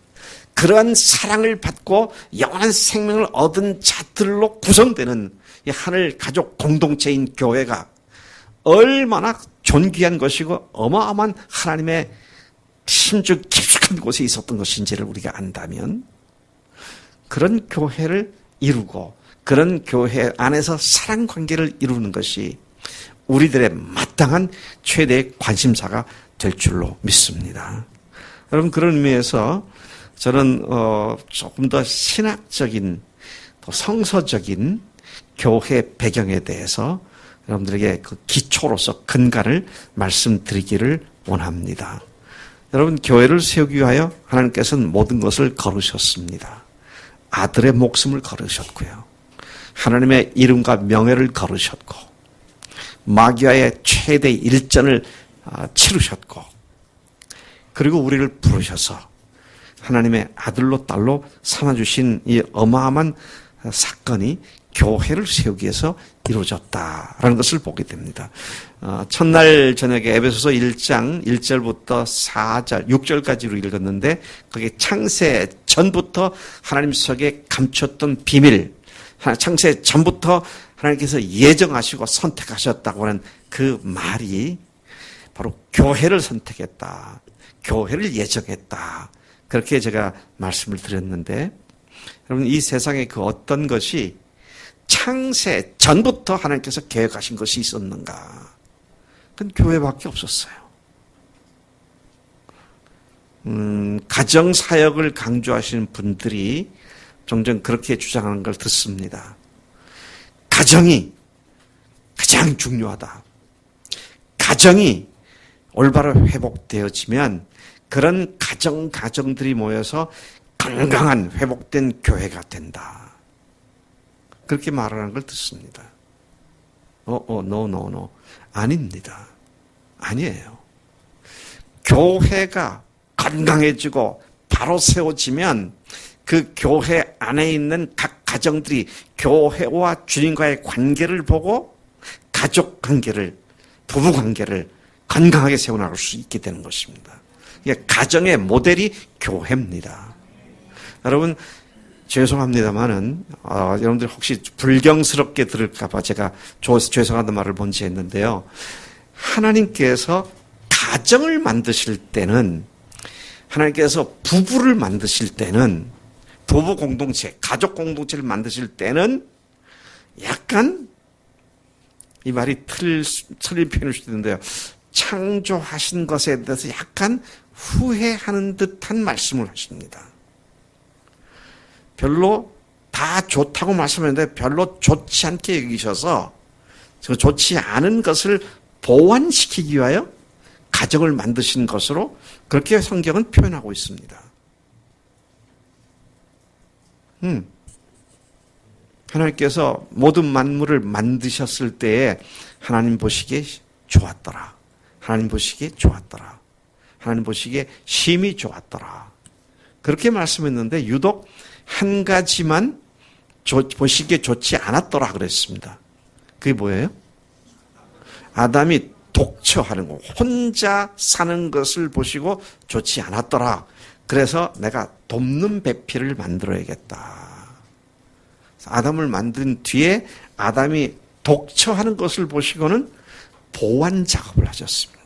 그러한 사랑을 받고 영원한 생명을 얻은 자들로 구성되는 이 하늘 가족 공동체인 교회가 얼마나 존귀한 것이고 어마어마한 하나님의 심중 깊숙한 곳에 있었던 것인지를 우리가 안다면, 그런 교회를 이루고 그런 교회 안에서 사랑 관계를 이루는 것이 우리들의 마땅한 최대의 관심사가 될 줄로 믿습니다. 여러분, 그런 의미에서 저는 조금 더 신학적인, 더 성서적인 교회 배경에 대해서 여러분들에게 그 기초로서 근간을 말씀드리기를 원합니다. 여러분, 교회를 세우기 위하여 하나님께서는 모든 것을 걸으셨습니다. 아들의 목숨을 걸으셨고요, 하나님의 이름과 명예를 걸으셨고, 마귀와의 최대 일전을 치르셨고, 그리고 우리를 부르셔서 하나님의 아들로 딸로 삼아주신 이 어마어마한 사건이 교회를 세우기 위해서 이루어졌다라는 것을 보게 됩니다. 첫날 저녁에 에베소서 1장 1절부터 4절, 6절까지로 읽었는데, 거기에 창세 전부터 하나님 속에 감췄던 비밀, 창세 전부터 하나님께서 예정하시고 선택하셨다고 하는 그 말이 바로 교회를 선택했다, 교회를 예정했다, 그렇게 제가 말씀을 드렸는데, 여러분, 이 세상에 그 어떤 것이 창세 전부터 하나님께서 계획하신 것이 있었는가? 그건 교회밖에 없었어요. 가정사역을 강조하시는 분들이 종종 그렇게 주장하는 걸 듣습니다. 가정이 가장 중요하다. 가정이 올바로 회복되어지면 그런 가정들이 모여서 건강한 회복된 교회가 된다. 그렇게 말하는 걸 듣습니다. no. 아닙니다. 아니에요. 교회가 건강해지고 바로 세워지면 그 교회 안에 있는 각 가정들이 교회와 주님과의 관계를 보고 가족 관계를, 부부 관계를 건강하게 세워나갈 수 있게 되는 것입니다. 이게 가정의 모델이 교회입니다. 여러분, 죄송합니다만은 여러분들 혹시 불경스럽게 들을까봐 제가 죄송하다는 말을 먼저 했는데요. 하나님께서 가정을 만드실 때는 하나님께서 부부를 만드실 때는, 부부 공동체, 가족 공동체를 만드실 때는 약간, 이 말이 틀린 표현일 수도 있는데요. 창조하신 것에 대해서 약간 후회하는 듯한 말씀을 하십니다. 별로 다 좋다고 말씀하는데 별로 좋지 않게 여기셔서 좋지 않은 것을 보완시키기 위하여 가정을 만드신 것으로 그렇게 성경은 표현하고 있습니다. 하나님께서 모든 만물을 만드셨을 때에 하나님 보시기에 좋았더라. 하나님 보시기에 좋았더라. 하나님 보시기에 심히 좋았더라. 그렇게 말씀했는데 유독 한 가지만 보시기에 좋지 않았더라 그랬습니다. 그게 뭐예요? 아담이 독처하는 거, 혼자 사는 것을 보시고 좋지 않았더라. 그래서 내가 돕는 배필을 만들어야겠다. 아담을 만든 뒤에 아담이 독처하는 것을 보시고는 보완 작업을 하셨습니다.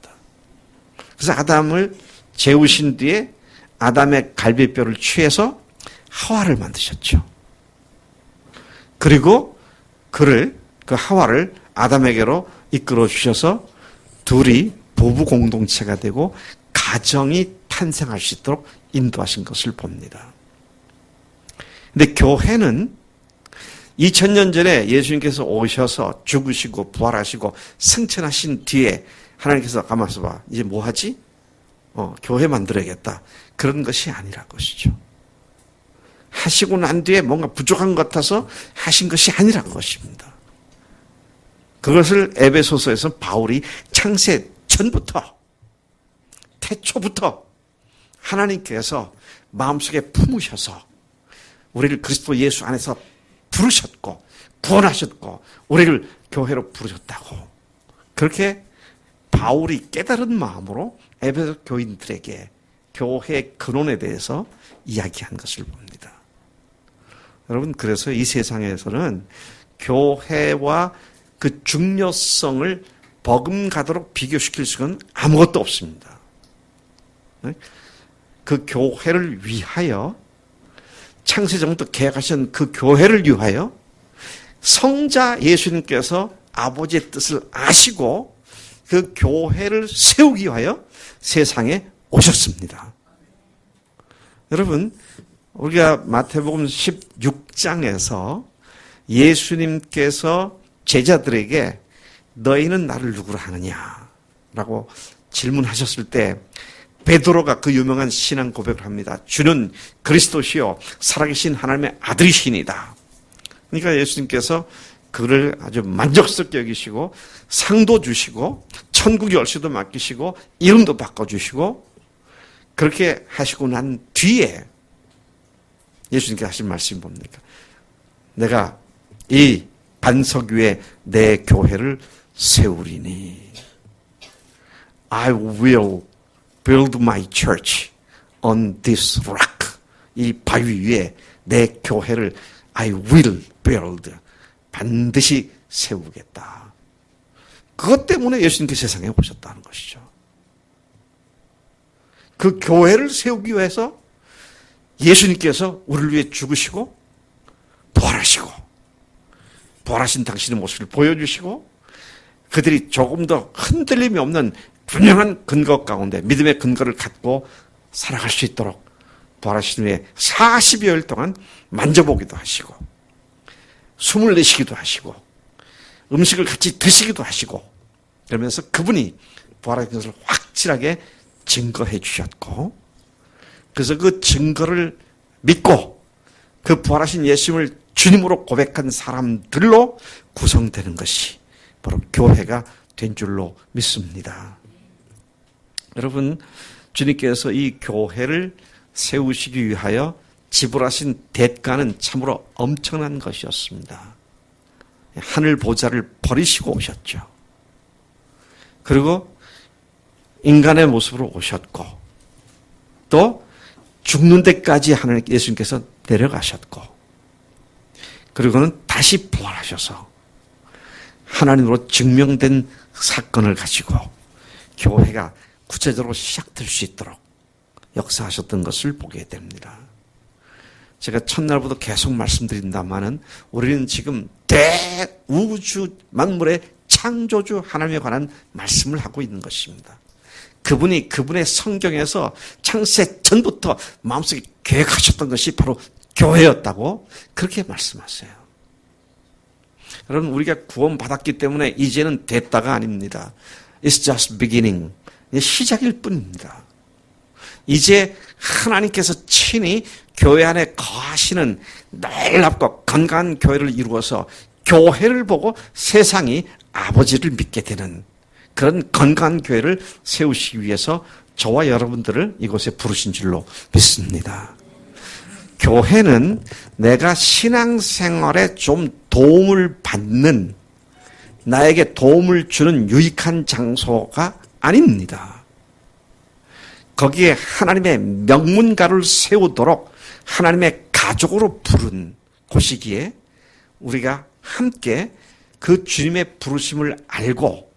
그래서 아담을 재우신 뒤에 아담의 갈비뼈를 취해서 하와를 만드셨죠. 그리고 그 하와를 아담에게로 이끌어 주셔서 둘이 부부 공동체가 되고 가정이 탄생할 수 있도록 인도하신 것을 봅니다. 근데 교회는 2000년 전에 예수님께서 오셔서 죽으시고 부활하시고 승천하신 뒤에 하나님께서 가만히 있어봐. 이제 뭐 하지? 교회 만들어야겠다. 그런 것이 아니라 것이죠. 하시고 난 뒤에 뭔가 부족한 것 같아서 하신 것이 아니라 것입니다. 그것을 에베소서에서 바울이 창세 전부터, 태초부터 하나님께서 마음속에 품으셔서 우리를 그리스도 예수 안에서 부르셨고 구원하셨고 우리를 교회로 부르셨다고, 그렇게 바울이 깨달은 마음으로 에베소 교인들에게 교회의 근원에 대해서 이야기한 것을 봅니다. 여러분, 그래서 이 세상에서는 교회와 그 중요성을 버금가도록 비교시킬 수는 아무것도 없습니다. 그 교회를 위하여, 창세전부터 계획하신 그 교회를 위하여 성자 예수님께서 아버지의 뜻을 아시고 그 교회를 세우기 위하여 세상에 오셨습니다. 여러분, 우리가 마태복음 16장에서 예수님께서 제자들에게 너희는 나를 누구로 하느냐라고 질문하셨을 때 베드로가 그 유명한 신앙 고백을 합니다. 주는 그리스도시요 살아계신 하나님의 아들이시니다. 그러니까 예수님께서 그를 아주 만족스럽게 여기시고 상도 주시고 천국 열쇠도 맡기시고 이름도 바꿔주시고 그렇게 하시고 난 뒤에 예수님께서 하신 말씀이 뭡니까? 내가 이 반석 위에 내 교회를 세우리니 I will build my church on this rock. 이 바위 위에 내 교회를 I will build. 반드시 세우겠다. 그것 때문에 예수님께서 세상에 오셨다는 것이죠. 그 교회를 세우기 위해서 예수님께서 우리를 위해 죽으시고 부활하시고 부활하신 당신의 모습을 보여주시고 그들이 조금 더 흔들림이 없는 분명한 근거 가운데 믿음의 근거를 갖고 살아갈 수 있도록 부활하신 후에 40여일 동안 만져보기도 하시고 숨을 내쉬기도 하시고 음식을 같이 드시기도 하시고 그러면서 그분이 부활하신 것을 확실하게 증거해 주셨고 그래서 그 증거를 믿고 그 부활하신 예수님을 주님으로 고백한 사람들로 구성되는 것이 바로 교회가 된 줄로 믿습니다. 여러분, 주님께서 이 교회를 세우시기 위하여 지불하신 대가는 참으로 엄청난 것이었습니다. 하늘 보좌를 버리시고 오셨죠. 그리고 인간의 모습으로 오셨고 또 죽는 데까지 하나님 예수님께서 내려가셨고 그리고는 다시 부활하셔서 하나님으로 증명된 사건을 가지고 교회가 구체적으로 시작될 수 있도록 역사하셨던 것을 보게 됩니다. 제가 첫날부터 계속 말씀드린다마는 우리는 지금 대우주 만물의 창조주 하나님에 관한 말씀을 하고 있는 것입니다. 그분이 그분의 성경에서 창세 전부터 마음속에 계획하셨던 것이 바로 교회였다고 그렇게 말씀하세요. 여러분, 우리가 구원받았기 때문에 이제는 됐다가 아닙니다. It's just beginning. 시작일 뿐입니다. 이제 하나님께서 친히 교회 안에 거하시는 놀랍고 건강한 교회를 이루어서 교회를 보고 세상이 아버지를 믿게 되는 그런 건강한 교회를 세우시기 위해서 저와 여러분들을 이곳에 부르신 줄로 믿습니다. 교회는 내가 신앙생활에 좀 도움을 받는, 나에게 도움을 주는 유익한 장소가 아닙니다. 거기에 하나님의 명문가를 세우도록 하나님의 가족으로 부른 곳이기에 우리가 함께 그 주님의 부르심을 알고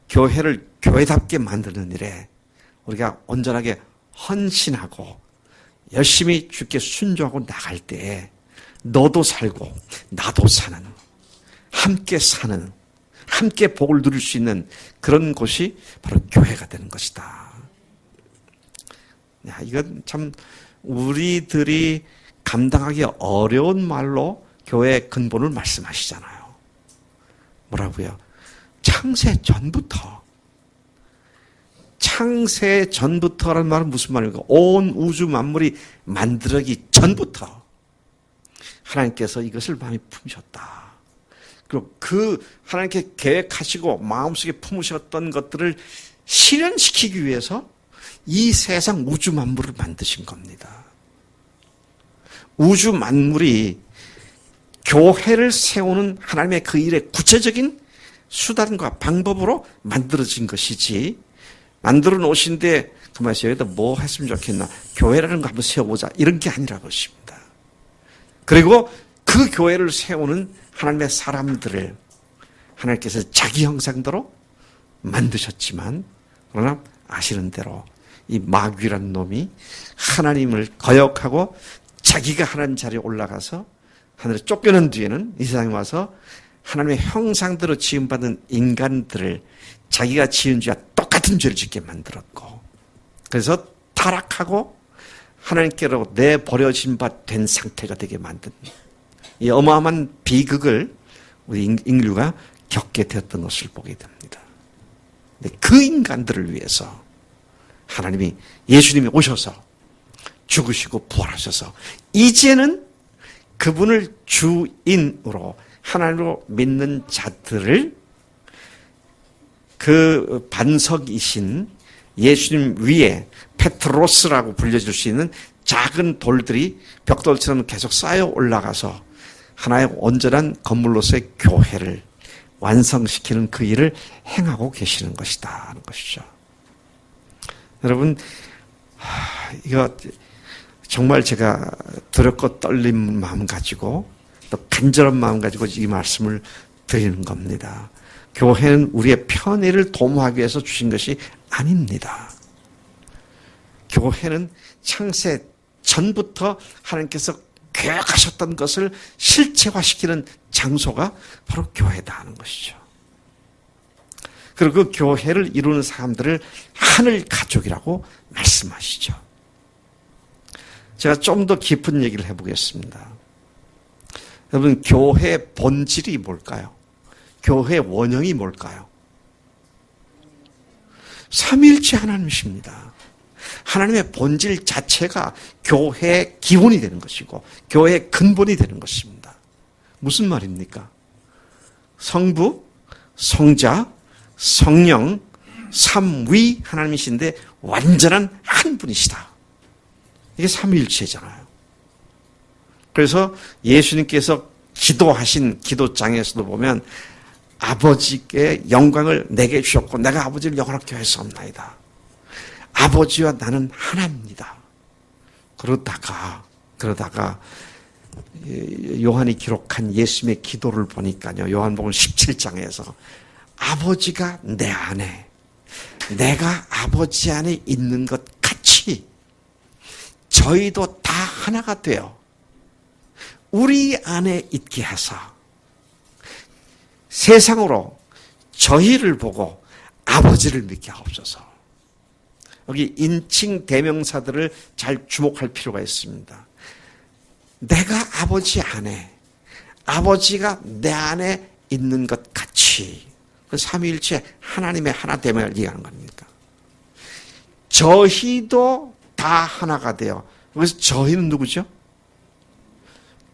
교회를 교회답게 만드는 일에 우리가 온전하게 헌신하고 열심히 주께 순종하고 나갈 때에 너도 살고 나도 사는, 함께 사는, 함께 복을 누릴 수 있는 그런 곳이 바로 교회가 되는 것이다. 이건 참 우리들이 감당하기 어려운 말로 교회의 근본을 말씀하시잖아요. 뭐라고요? 창세 전부터라는 말은 무슨 말입니까? 온 우주 만물이 만들어지기 전부터 하나님께서 이것을 마음에 품으셨다. 그리고 그 하나님께 계획하시고 마음속에 품으셨던 것들을 실현시키기 위해서 이 세상 우주 만물을 만드신 겁니다. 우주 만물이 교회를 세우는 하나님의 그 일의 구체적인 수단과 방법으로 만들어진 것이지, 만들어 놓으신데 그만해서 여기다 뭐 했으면 좋겠나, 교회라는 거 한번 세워보자, 이런 게 아니라 것입니다. 그리고 그 교회를 세우는 하나님의 사람들을 하나님께서 자기 형상대로 만드셨지만, 그러나 아시는 대로 이 마귀라는 놈이 하나님을 거역하고 자기가 하나님 자리에 올라가서 하늘에 쫓겨난 뒤에는 이 세상에 와서 하나님의 형상대로 지음받은 인간들을 자기가 지은 죄와 똑같은 죄를 짓게 만들었고, 그래서 타락하고 하나님께로 내버려진 바 된 상태가 되게 만든 이 어마어마한 비극을 우리 인류가 겪게 되었던 것을 보게 됩니다. 그 인간들을 위해서 하나님이, 예수님이 오셔서 죽으시고 부활하셔서 이제는 그분을 주인으로 하나님으로 믿는 자들을 그 반석이신 예수님 위에 페트로스라고 불려질 수 있는 작은 돌들이 벽돌처럼 계속 쌓여 올라가서 하나의 온전한 건물로서의 교회를 완성시키는 그 일을 행하고 계시는 것이다 하는 것이죠. 여러분, 이거 정말 제가 두렵고 떨린 마음 가지고 또 간절한 마음 가지고 이 말씀을 드리는 겁니다. 교회는 우리의 편의를 도모하기 위해서 주신 것이 아닙니다. 교회는 창세 전부터 하나님께서 계획하셨던 것을 실체화시키는 장소가 바로 교회다 하는 것이죠. 그리고 그 교회를 이루는 사람들을 하늘 가족이라고 말씀하시죠. 제가 좀 더 깊은 얘기를 해보겠습니다. 여러분, 교회의 본질이 뭘까요? 교회의 원형이 뭘까요? 삼위일체 하나님이십니다. 하나님의 본질 자체가 교회의 기본이 되는 것이고 교회의 근본이 되는 것입니다. 무슨 말입니까? 성부, 성자, 성령, 삼위 하나님이신데 완전한 한 분이시다. 이게 삼위일체잖아요. 그래서 예수님께서 기도하신 기도장에서도 보면 아버지께 영광을 내게 주셨고 내가 아버지를 영원하게 하였사옵나이다. 아버지와 나는 하나입니다. 그러다가 요한이 기록한 예수님의 기도를 보니까요, 요한복음 17장에서 아버지가 내 안에, 내가 아버지 안에 있는 것 같이 저희도 다 하나가 되어 우리 안에 있게 하사 세상으로 저희를 보고 아버지를 믿게 하옵소서. 여기 인칭 대명사들을 잘 주목할 필요가 있습니다. 내가 아버지 안에, 아버지가 내 안에 있는 것 같이, 그 삼위일체 하나님의 하나됨을 얘기하는 겁니까? 저희도 다 하나가 되어, 그래서 저희는 누구죠?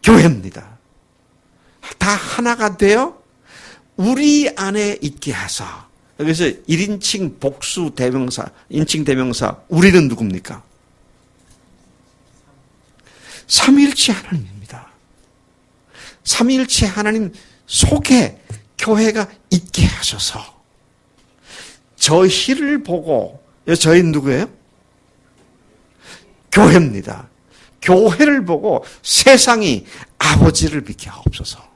교회입니다. 다 하나가 되어 우리 안에 있게 하사. 여기서 1인칭 복수 대명사, 인칭 대명사, 우리는 누굽니까? 삼위일체 하나님입니다. 삼위일체 하나님 속에 교회가 있게 하셔서 저희를 보고, 저희는 누구예요? 교회입니다. 교회를 보고 세상이 아버지를 믿게 하옵소서.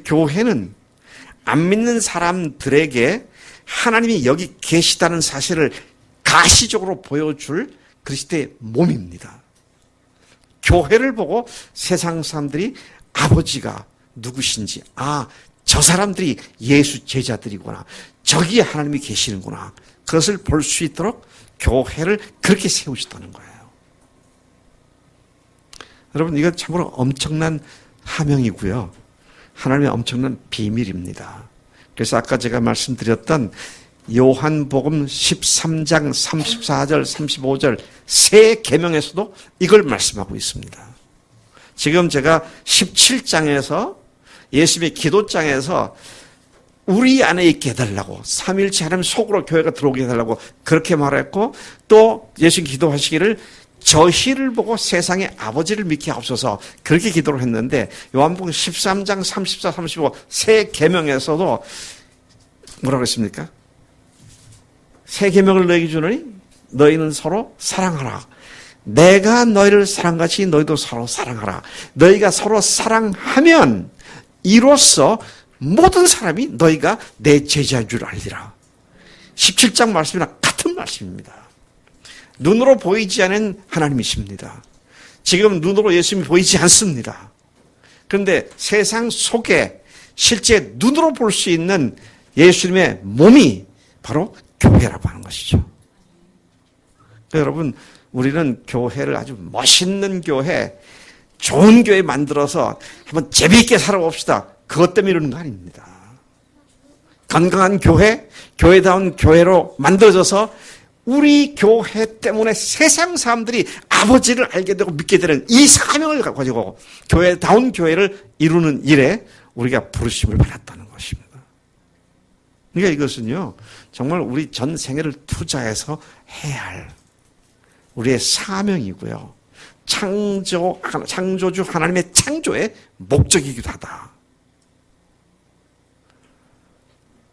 교회는 안 믿는 사람들에게 하나님이 여기 계시다는 사실을 가시적으로 보여줄 그리스도의 몸입니다. 교회를 보고 세상 사람들이 아버지가 누구신지, 아, 저 사람들이 예수 제자들이구나, 저기에 하나님이 계시는구나, 그것을 볼 수 있도록 교회를 그렇게 세우셨다는 거예요. 여러분, 이건 참으로 엄청난 하명이고요. 하나님의 엄청난 비밀입니다. 그래서 아까 제가 말씀드렸던 요한복음 13장 34절 35절 세 계명에서도 이걸 말씀하고 있습니다. 지금 제가 17장에서 예수님의 기도장에서 우리 안에 있게 해달라고, 삼위일체 하나님 속으로 교회가 들어오게 해달라고 그렇게 말했고, 또 예수님 기도하시기를 저희를 보고 세상의 아버지를 믿게 하옵소서, 그렇게 기도를 했는데, 요한복음 13장 34, 35 세 계명에서도 뭐라고 했습니까? 새 계명을 너희에게 주노니 너희는 서로 사랑하라. 내가 너희를 사랑같이 너희도 서로 사랑하라. 너희가 서로 사랑하면 이로써 모든 사람이 너희가 내 제자인 줄 알리라. 17장 말씀이랑 같은 말씀입니다. 눈으로 보이지 않은 하나님이십니다. 지금 눈으로 예수님이 보이지 않습니다. 그런데 세상 속에 실제 눈으로 볼 수 있는 예수님의 몸이 바로 교회라고 하는 것이죠. 여러분, 우리는 교회를 아주 멋있는 교회, 좋은 교회 만들어서 한번 재미있게 살아봅시다, 그것 때문에 이러는 거 아닙니다. 건강한 교회, 교회다운 교회로 만들어져서 우리 교회 때문에 세상 사람들이 아버지를 알게 되고 믿게 되는 이 사명을 가지고 교회다운 교회를 이루는 일에 우리가 부르심을 받았다는 것입니다. 그러니까 이것은요, 정말 우리 전 생애를 투자해서 해야 할 우리의 사명이고요, 창조주 하나님의 창조의 목적이기도 하다.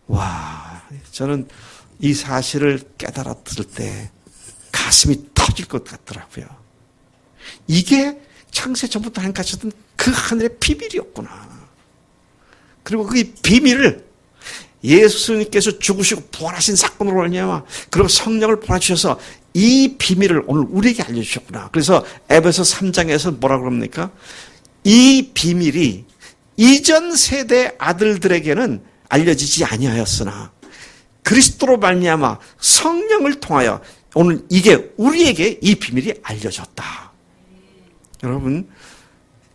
와, 저는 이 사실을 깨달았을 때 가슴이 터질 것 같더라고요. 이게 창세 전부터 하나님 가셨던 그 하늘의 비밀이었구나. 그리고 그 비밀을 예수님께서 죽으시고 부활하신 사건으로 말미암아, 그리고 성령을 보내주셔서 이 비밀을 오늘 우리에게 알려주셨구나. 그래서 에베소 3장에서 뭐라고 그럽니까? 이 비밀이 이전 세대 아들들에게는 알려지지 아니하였으나 그리스도로 말미암아 성령을 통하여 오늘 이게 우리에게 이 비밀이 알려졌다. 여러분,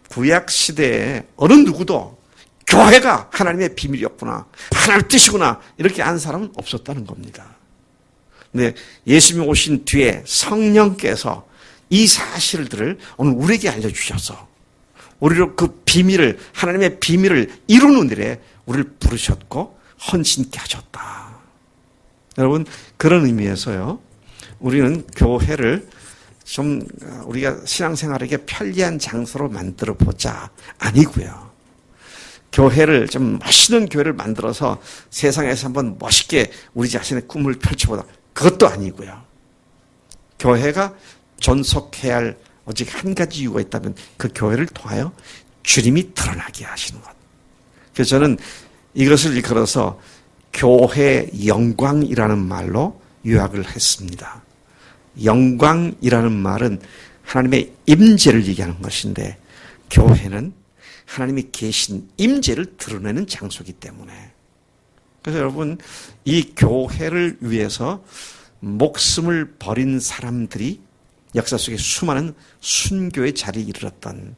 구약 시대에 어느 누구도 교회가 하나님의 비밀이었구나, 하나님의 뜻이구나, 이렇게 아는 사람은 없었다는 겁니다. 근데 예수님이 오신 뒤에 성령께서 이 사실들을 오늘 우리에게 알려주셔서 우리로 그 비밀을, 하나님의 비밀을 이루는 일에 우리를 부르셨고 헌신케 하셨다. 여러분, 그런 의미에서요, 우리는 교회를 좀 우리가 신앙생활에게 편리한 장소로 만들어 보자 아니고요, 교회를 좀 멋있는 교회를 만들어서 세상에서 한번 멋있게 우리 자신의 꿈을 펼쳐보자, 그것도 아니고요, 교회가 존속해야 할 오직 한 가지 이유가 있다면 그 교회를 통하여 주님이 드러나게 하시는 것. 그래서 저는 이것을 일컬어서 교회 영광이라는 말로 요약을 했습니다. 영광이라는 말은 하나님의 임재를 얘기하는 것인데 교회는 하나님이 계신 임재를 드러내는 장소이기 때문에 그래서 여러분 이 교회를 위해서 목숨을 버린 사람들이 역사 속에 수많은 순교의 자리에 이르렀던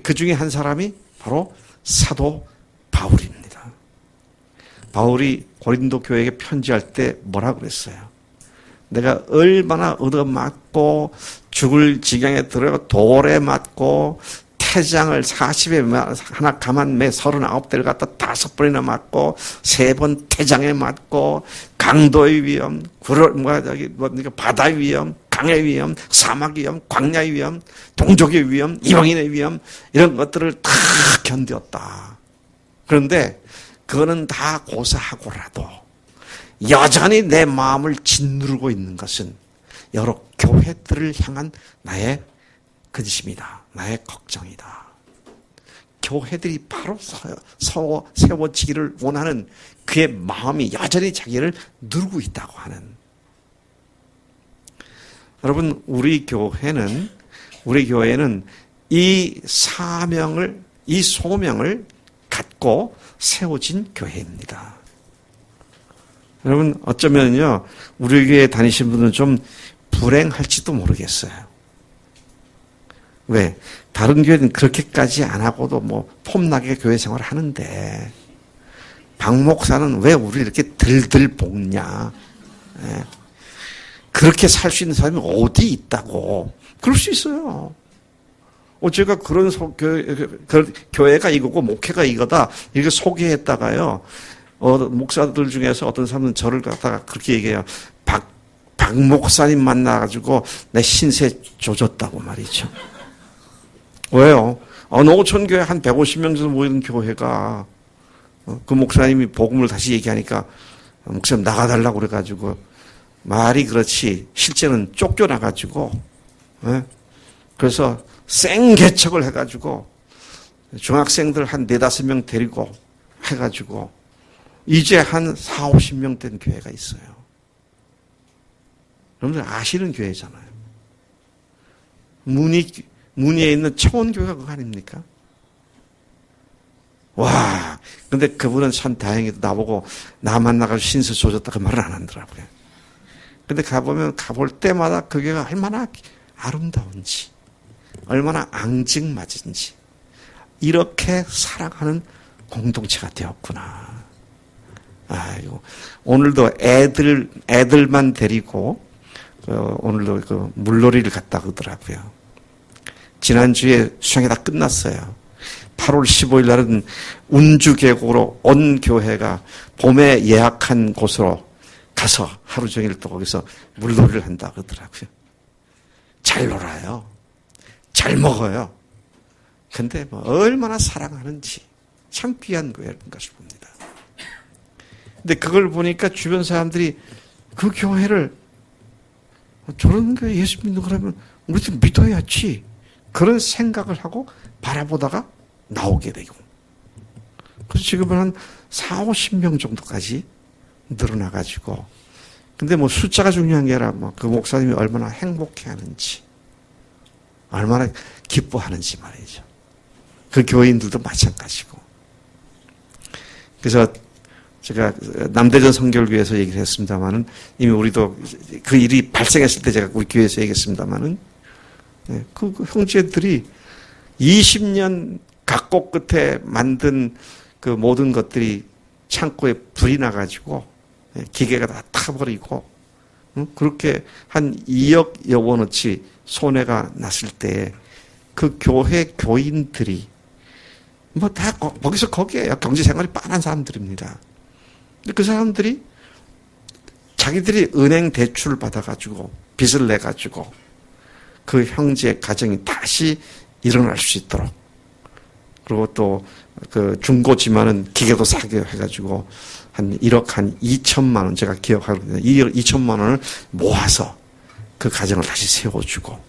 그 중에 한 사람이 바로 사도 바울입니다. 바울이 고린도 교회에게 편지할 때 뭐라고 그랬어요? 내가 얼마나 얻어맞고 죽을 지경에 들어 돌에 맞고 태장을 40에 하나 가만 매 39대를 갖다 5번이나 맞고 3번 태장에 맞고 강도의 위험, 바다의 위험, 강의 위험, 사막의 위험, 광야의 위험, 동족의 위험, 이방인의 위험 이런 것들을 다 견뎠다. 그런데 그거는 다 고사하고라도 여전히 내 마음을 짓누르고 있는 것은 여러 교회들을 향한 나의 근심이다. 나의 걱정이다. 교회들이 바로 세워지기를 원하는 그의 마음이 여전히 자기를 누르고 있다고 하는. 여러분, 우리 교회는 이 사명을, 이 소명을 갖고 세워진 교회입니다. 여러분, 어쩌면요, 우리 교회에 다니신 분은 좀 불행할지도 모르겠어요. 왜? 다른 교회는 그렇게까지 안 하고도 뭐 폼나게 교회 생활을 하는데 박 목사는 왜 우리를 이렇게 들들 볶냐? 예. 그렇게 살 수 있는 사람이 어디 있다고? 그럴 수 있어요. 제가 그런 교회가 이거고 목회가 이거다 이렇게 소개했다가요. 목사들 중에서 어떤 사람은 저를 갖다가 그렇게 얘기해요. 박 목사님 만나가지고 내 신세 조졌다고 말이죠. 왜요? 농어촌교회 한 150명 정도 모이는 교회가 그 목사님이 복음을 다시 얘기하니까 목사님 나가달라고 그래가지고 말이 그렇지 실제는 쫓겨나가지고 그래서 생개척을 해가지고 중학생들 한 4-5명 데리고 해가지고 이제 한 40-50명 된 교회가 있어요. 여러분들 아시는 교회잖아요. 문의에 있는 청원교회가 그거 아닙니까? 와, 근데 그분은 참 다행히도 나보고 나 만나가지고 신세 조졌다 그 말을 안 하더라고요. 근데 가볼 때마다 그 교회가 얼마나 아름다운지, 얼마나 앙증맞은지, 이렇게 사랑하는 공동체가 되었구나. 아이고, 오늘도 애들만 데리고, 오늘도 그 물놀이를 갔다 오더라고요. 지난주에 수양이 다 끝났어요. 8월 15일 날은 운주계곡으로 온 교회가 봄에 예약한 곳으로 가서 하루 종일 또 거기서 물놀이를 한다 그러더라고요. 잘 놀아요. 잘 먹어요. 근데 뭐 얼마나 사랑하는지 참 귀한 교회인가 싶습니다. 근데 그걸 보니까 주변 사람들이 그 교회를 저런 교회 예수 믿는 거라면 우리도 믿어야지. 그런 생각을 하고 바라보다가 나오게 되고. 그래서 지금은 한 40-50명 정도까지 늘어나가지고. 근데 뭐 숫자가 중요한 게 아니라 뭐 그 목사님이 얼마나 행복해 하는지, 얼마나 기뻐하는지 말이죠. 그 교인들도 마찬가지고. 그래서 제가 남대전 선교회에서 얘기를 했습니다만은 이미 우리도 그 일이 발생했을 때 제가 우리 교회에서 얘기했습니다만은 그 형제들이 20년 각곡 끝에 만든 그 모든 것들이 창고에 불이 나가지고 기계가 다 타버리고 그렇게 한 2억 원어치 손해가 났을 때 그 교회 교인들이 뭐 다 거기서 거기에요. 경제 생활이 빤한 사람들입니다. 근데 그 사람들이 자기들이 은행 대출을 받아가지고 빚을 내가지고 그 형제 가정이 다시 일어날 수 있도록 그리고 또 그 중고지만은 기계도 사게 해가지고 한 1억 한 2천만 원 제가 기억하고 있는데 2억 2천만 원을 모아서 그 가정을 다시 세워주고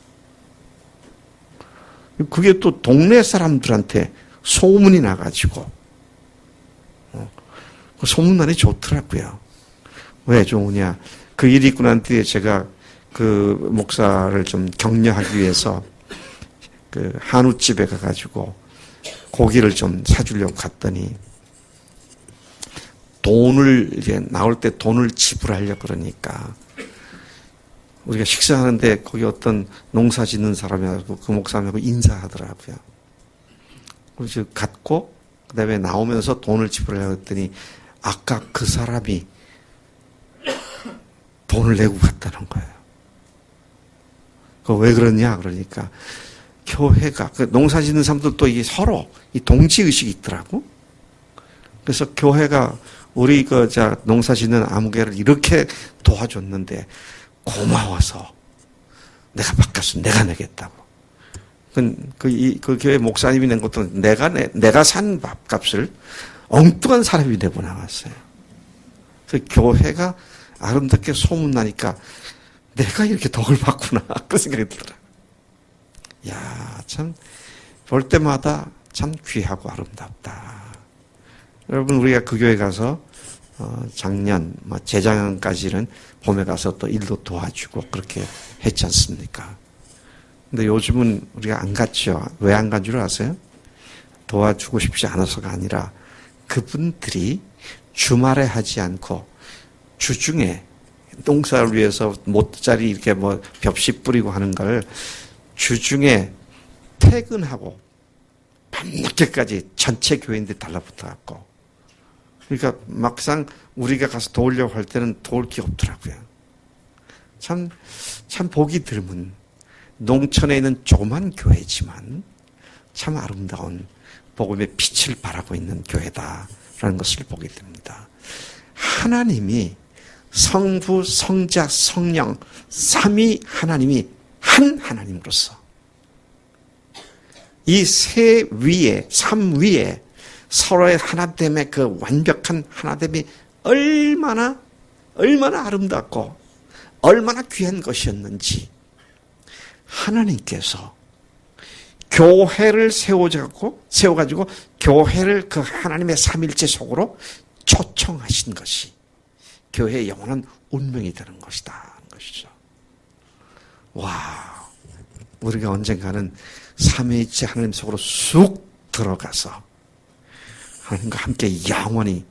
그게 또 동네 사람들한테 소문이 나가지고 그 소문난이 좋더라고요. 왜 좋으냐? 그 일이 있고 난 뒤에 제가 그 목사를 좀 격려하기 위해서 그 한우집에 가가지고 고기를 좀 사주려고 갔더니 돈을 이제 나올 때 돈을 지불하려 그러니까 우리가 식사하는데 거기 어떤 농사 짓는 사람하고 그 목사님하고 인사하더라고요. 그래서 갔고 그다음에 나오면서 돈을 지불하려고 했더니 아까 그 사람이 돈을 내고 갔다는 거예요. 그 왜 그러냐 그러니까 교회가 그 농사 짓는 사람들도 이게 서로 이 동지 의식이 있더라고. 그래서 교회가 우리 농사 짓는 아무개를 이렇게 도와줬는데 고마워서 내가 바꿨으면 내가 내겠다고. 그 교회 목사님이 낸 것도 내가 산 밥값을 엉뚱한 사람이 내고 나갔어요. 그래서 교회가 아름답게 소문나니까 내가 이렇게 덕을 받구나. 그 생각이 들더라. 야, 참, 볼 때마다 참 귀하고 아름답다. 여러분, 우리가 그 교회 가서, 작년, 재작년까지는 봄에 가서 또 일도 도와주고 그렇게 했지 않습니까? 근데 요즘은 우리가 안 갔죠. 왜 안 간 줄 아세요? 도와주고 싶지 않아서가 아니라 그분들이 주말에 하지 않고 주중에 농사를 위해서 못자리 이렇게 벽시 뿌리고 하는 걸 주중에 퇴근하고 밤늦게까지 전체 교인들이 달라붙어갖고 그러니까 막상 우리가 가서 도우려고 할 때는 도울 게 없더라고요. 참 보기 드문 농촌에 있는 조그만 교회지만 참 아름다운 복음의 빛을 발하고 있는 교회다라는 것을 보게 됩니다. 하나님이 성부, 성자, 성령, 삼위 하나님이 한 하나님으로서 이 세 위에, 삼 위에 서로의 하나됨의 그 완벽한 하나됨이 얼마나 아름답고 얼마나 귀한 것이었는지 하나님께서 교회를 세워가지고 교회를 그 하나님의 삼일체 속으로 초청하신 것이 교회의 영원한 운명이 되는 것이다. 하는 것이죠. 와, 우리가 언젠가는 삼위일체 하나님 속으로 쑥 들어가서 하나님과 함께 영원히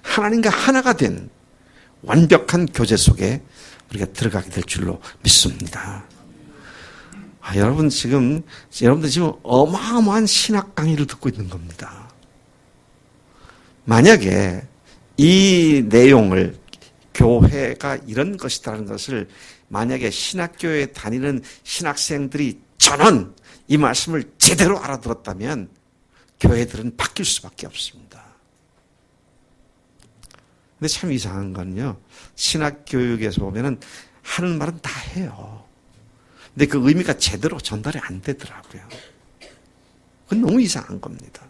하나님과 하나가 된 완벽한 교제 속에 우리가 들어가게 될 줄로 믿습니다. 여러분들 지금 어마어마한 신학 강의를 듣고 있는 겁니다. 만약에 이 내용을 교회가 이런 것이라는 것을 만약에 신학교에 다니는 신학생들이 전원 이 말씀을 제대로 알아들었다면 교회들은 바뀔 수밖에 없습니다. 근데 참 이상한 건요. 신학교육에서 보면은 하는 말은 다 해요. 근데 그 의미가 제대로 전달이 안 되더라고요. 그건 너무 이상한 겁니다.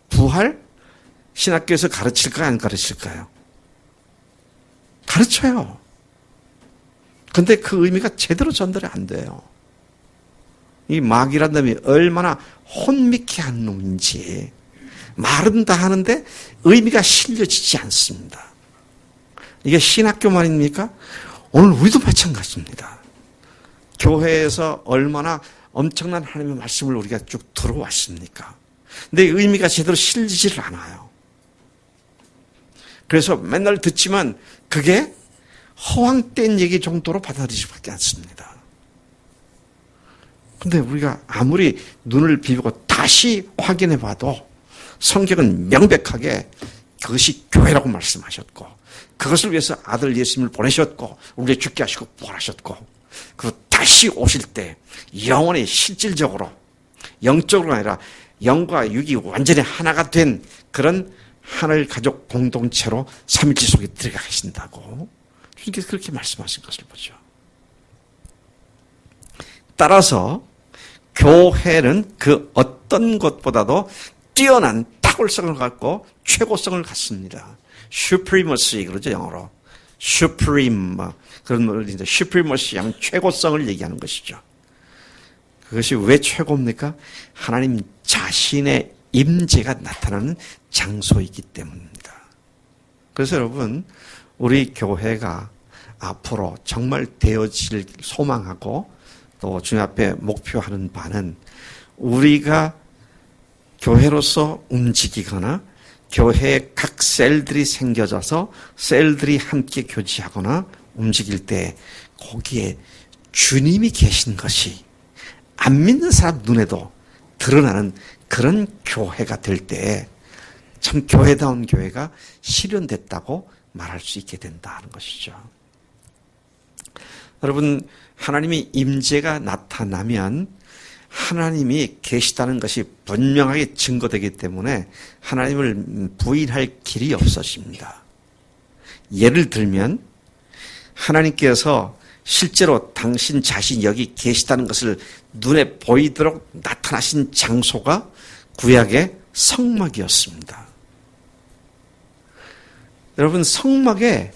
부활? 신학교에서 가르칠까요? 안 가르칠까요? 가르쳐요. 근데 그 의미가 제대로 전달이 안 돼요. 이 마귀란 놈이 얼마나 혼미케 한 놈인지 말은 다 하는데 의미가 실려지지 않습니다. 이게 신학교만입니까? 오늘 우리도 마찬가지입니다. 교회에서 얼마나 엄청난 하나님의 말씀을 우리가 쭉 들어왔습니까? 근데 의미가 제대로 실리지를 않아요. 그래서 맨날 듣지만 그게 허황된 얘기 정도로 받아들이지밖에 않습니다. 근데 우리가 아무리 눈을 비비고 다시 확인해 봐도 성경은 명백하게 그것이 교회라고 말씀하셨고 그것을 위해서 아들 예수님을 보내셨고 우리를 죽게 하시고 부활하셨고 그리고 다시 오실 때 영원히 실질적으로 영적으로 아니라 영과 육이 완전히 하나가 된 그런 하늘 가족 공동체로 삼일체 속에 들어가 계신다고 주님께서 그렇게 말씀하신 것을 보죠. 따라서 교회는 그 어떤 것보다도 뛰어난 탁월성을 갖고 최고성을 갖습니다. supremacy 그러죠 영어로. supreme 그런 논리인데 supremacy 최고성을 얘기하는 것이죠. 그것이 왜 최고입니까? 하나님 자신의 임재가 나타나는 장소이기 때문입니다. 그래서 여러분 우리 교회가 앞으로 정말 되어질 소망하고 또 주님 앞에 목표하는 바는 우리가 교회로서 움직이거나 교회에 각 셀들이 생겨져서 셀들이 함께 교제하거나 움직일 때 거기에 주님이 계신 것이 안 믿는 사람 눈에도 드러나는 그런 교회가 될 때 참 교회다운 교회가 실현됐다고 말할 수 있게 된다는 것이죠. 여러분, 하나님의 임재가 나타나면 하나님이 계시다는 것이 분명하게 증거되기 때문에 하나님을 부인할 길이 없어집니다. 예를 들면 하나님께서 실제로 당신 자신이 여기 계시다는 것을 눈에 보이도록 나타나신 장소가 구약의 성막이었습니다. 여러분, 성막에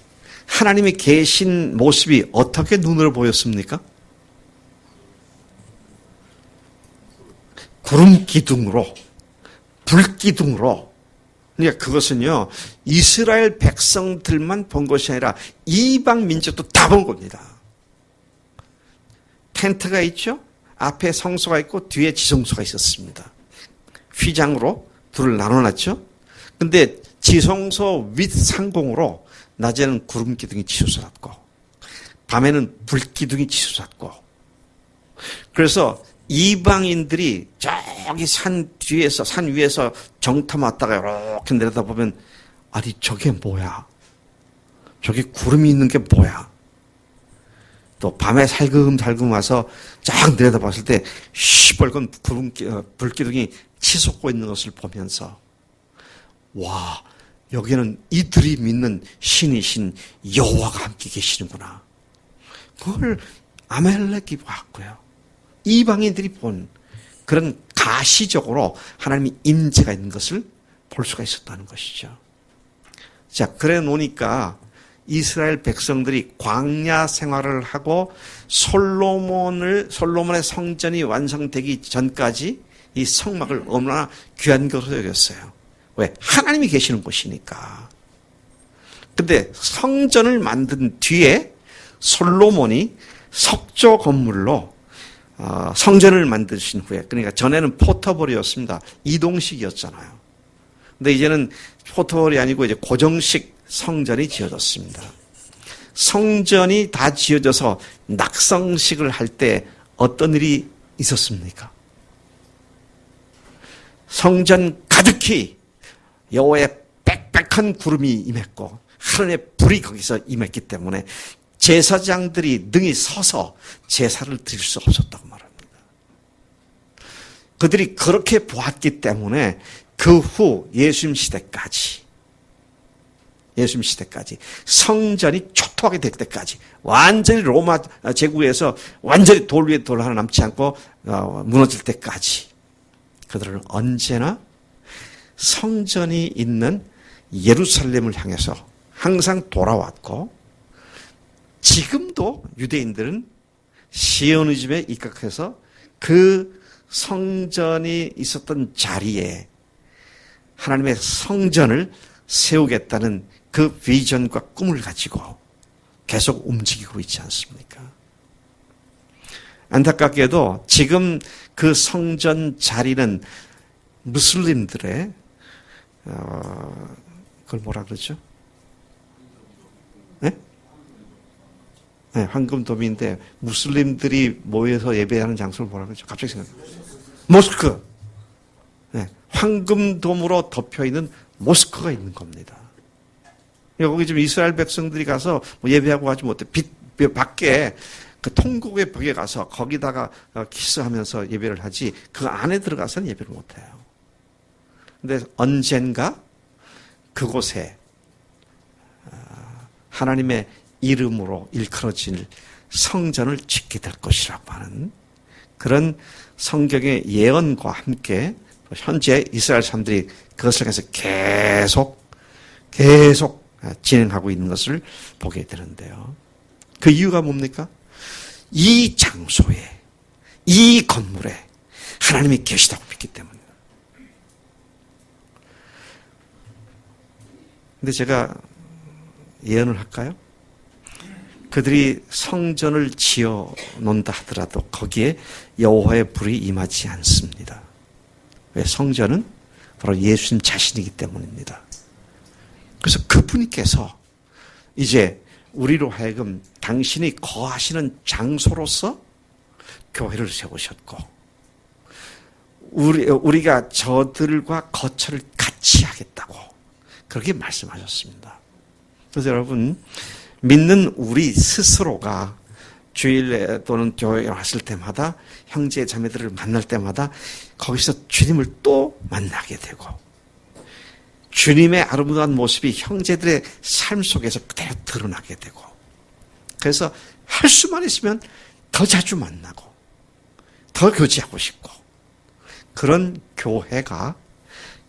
하나님이 계신 모습이 어떻게 눈으로 보였습니까? 구름 기둥으로, 불 기둥으로. 그러니까 그것은요, 이스라엘 백성들만 본 것이 아니라 이방 민족도 다 본 겁니다. 텐트가 있죠? 앞에 성소가 있고 뒤에 지성소가 있었습니다. 휘장으로 둘을 나눠놨죠? 근데 지성소 윗 상공으로 낮에는 구름 기둥이 치솟았고 밤에는 불 기둥이 치솟았고, 그래서 이방인들이 저기 산 뒤에서, 산 위에서 정탐 왔다가 이렇게 내려다보면, 아니 저게 뭐야? 저기 구름이 있는 게 뭐야? 또 밤에 살금살금 와서 쫙 내려다봤을 때 시뻘건 불기둥이 치솟고 있는 것을 보면서, 와, 여기는 이들이 믿는 신이신 여호와가 함께 계시는구나. 그걸 아말렉이 봤고요. 이방인들이 본 그런 가시적으로 하나님의 임재가 있는 것을 볼 수가 있었다는 것이죠. 자, 그래 놓으니까 이스라엘 백성들이 광야 생활을 하고 솔로몬의 성전이 완성되기 전까지 이 성막을 얼마나 귀한 것으로 여겼어요. 왜? 하나님이 계시는 곳이니까. 근데 성전을 만든 뒤에 솔로몬이 석조 건물로 성전을 만드신 후에, 그러니까 전에는 포터볼이었습니다. 이동식이었잖아요. 근데 이제는 포터볼이 아니고 이제 고정식 성전이 지어졌습니다. 성전이 다 지어져서 낙성식을 할 때 어떤 일이 있었습니까? 성전 가득히 여호와의 빽빽한 구름이 임했고 하늘의 불이 거기서 임했기 때문에 제사장들이 능히 서서 제사를 드릴 수 없었다고 말합니다. 그들이 그렇게 보았기 때문에 그 후 예수님 시대까지 성전이 초토하게 될 때까지, 완전히 로마 제국에서 완전히 돌 위에 돌 하나 남지 않고 무너질 때까지 그들은 언제나 성전이 있는 예루살렘을 향해서 항상 돌아왔고, 지금도 유대인들은 시오니즘에 입각해서 그 성전이 있었던 자리에 하나님의 성전을 세우겠다는 그 비전과 꿈을 가지고 계속 움직이고 있지 않습니까? 안타깝게도 지금 그 성전 자리는 무슬림들의 그걸 뭐라 그러죠? 네? 네, 황금돔인데 무슬림들이 모여서 예배하는 장소를 뭐라 그러죠? 갑자기 생각나요. 모스크. 네, 황금돔으로 덮여 있는 모스크가 있는 겁니다. 거기 지금 이스라엘 백성들이 가서 뭐 예배하고 하지 못해. 밖에 그 통곡의 벽에 가서 거기다가 키스하면서 예배를 하지, 그 안에 들어가서는 예배를 못해요. 근데 언젠가 그곳에 하나님의 이름으로 일컬어질 성전을 짓게 될 것이라고 하는 그런 성경의 예언과 함께 현재 이스라엘 사람들이 그것을 해서 계속 진행하고 있는 것을 보게 되는데요. 그 이유가 뭡니까? 이 장소에, 이 건물에 하나님이 계시다고 믿기 때문입니다. 근데 제가 예언을 할까요? 그들이 성전을 지어 놓는다 하더라도 거기에 여호와의 불이 임하지 않습니다. 왜? 성전은 바로 예수님 자신이기 때문입니다. 그래서 그분께서 이제 우리로 하여금 당신이 거하시는 장소로서 교회를 세우셨고, 우리가 저들과 거처를 같이 하겠다고 그렇게 말씀하셨습니다. 그래서 여러분, 믿는 우리 스스로가 주일에 또는 교회에 왔을 때마다 형제 자매들을 만날 때마다 거기서 주님을 또 만나게 되고, 주님의 아름다운 모습이 형제들의 삶 속에서 그대로 드러나게 되고, 그래서 할 수만 있으면 더 자주 만나고 더 교제하고 싶고, 그런 교회가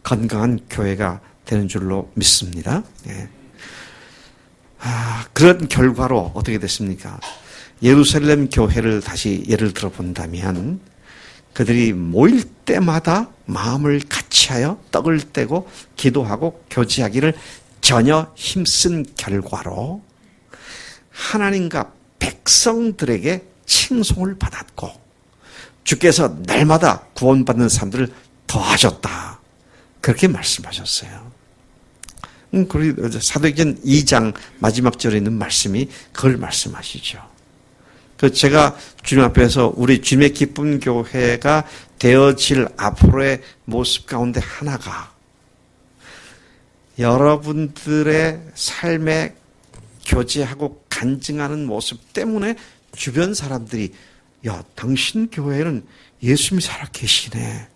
건강한 교회가 되는 줄로 믿습니다. 예. 그런 결과로 어떻게 됐습니까? 예루살렘 교회를 다시 예를 들어본다면 그들이 모일 때마다 마음을 같이하여 떡을 떼고 기도하고 교제하기를 전혀 힘쓴 결과로 하나님과 백성들에게 칭송을 받았고, 주께서 날마다 구원받는 사람들을 더하셨다, 그렇게 말씀하셨어요. 그리고 사도행전 2장 마지막 절에 있는 말씀이 그걸 말씀하시죠. 제가 주님 앞에서 우리 주님의 기쁜 교회가 되어질 앞으로의 모습 가운데 하나가, 여러분들의 삶에 교제하고 간증하는 모습 때문에 주변 사람들이, 야, 당신 교회는 예수님이 살아 계시네,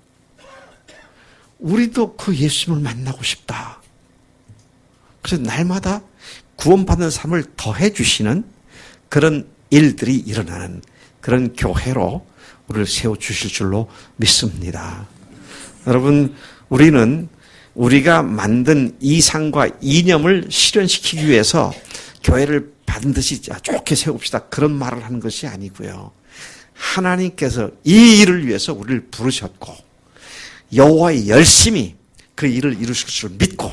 우리도 그 예수님을 만나고 싶다. 그래서 날마다 구원받는 삶을 더해 주시는 그런 일들이 일어나는 그런 교회로 우리를 세워주실 줄로 믿습니다. 여러분, 우리는 우리가 만든 이상과 이념을 실현시키기 위해서 교회를 반드시 좋게 세웁시다, 그런 말을 하는 것이 아니고요. 하나님께서 이 일을 위해서 우리를 부르셨고, 여호와의 열심히 그 일을 이루실 줄 믿고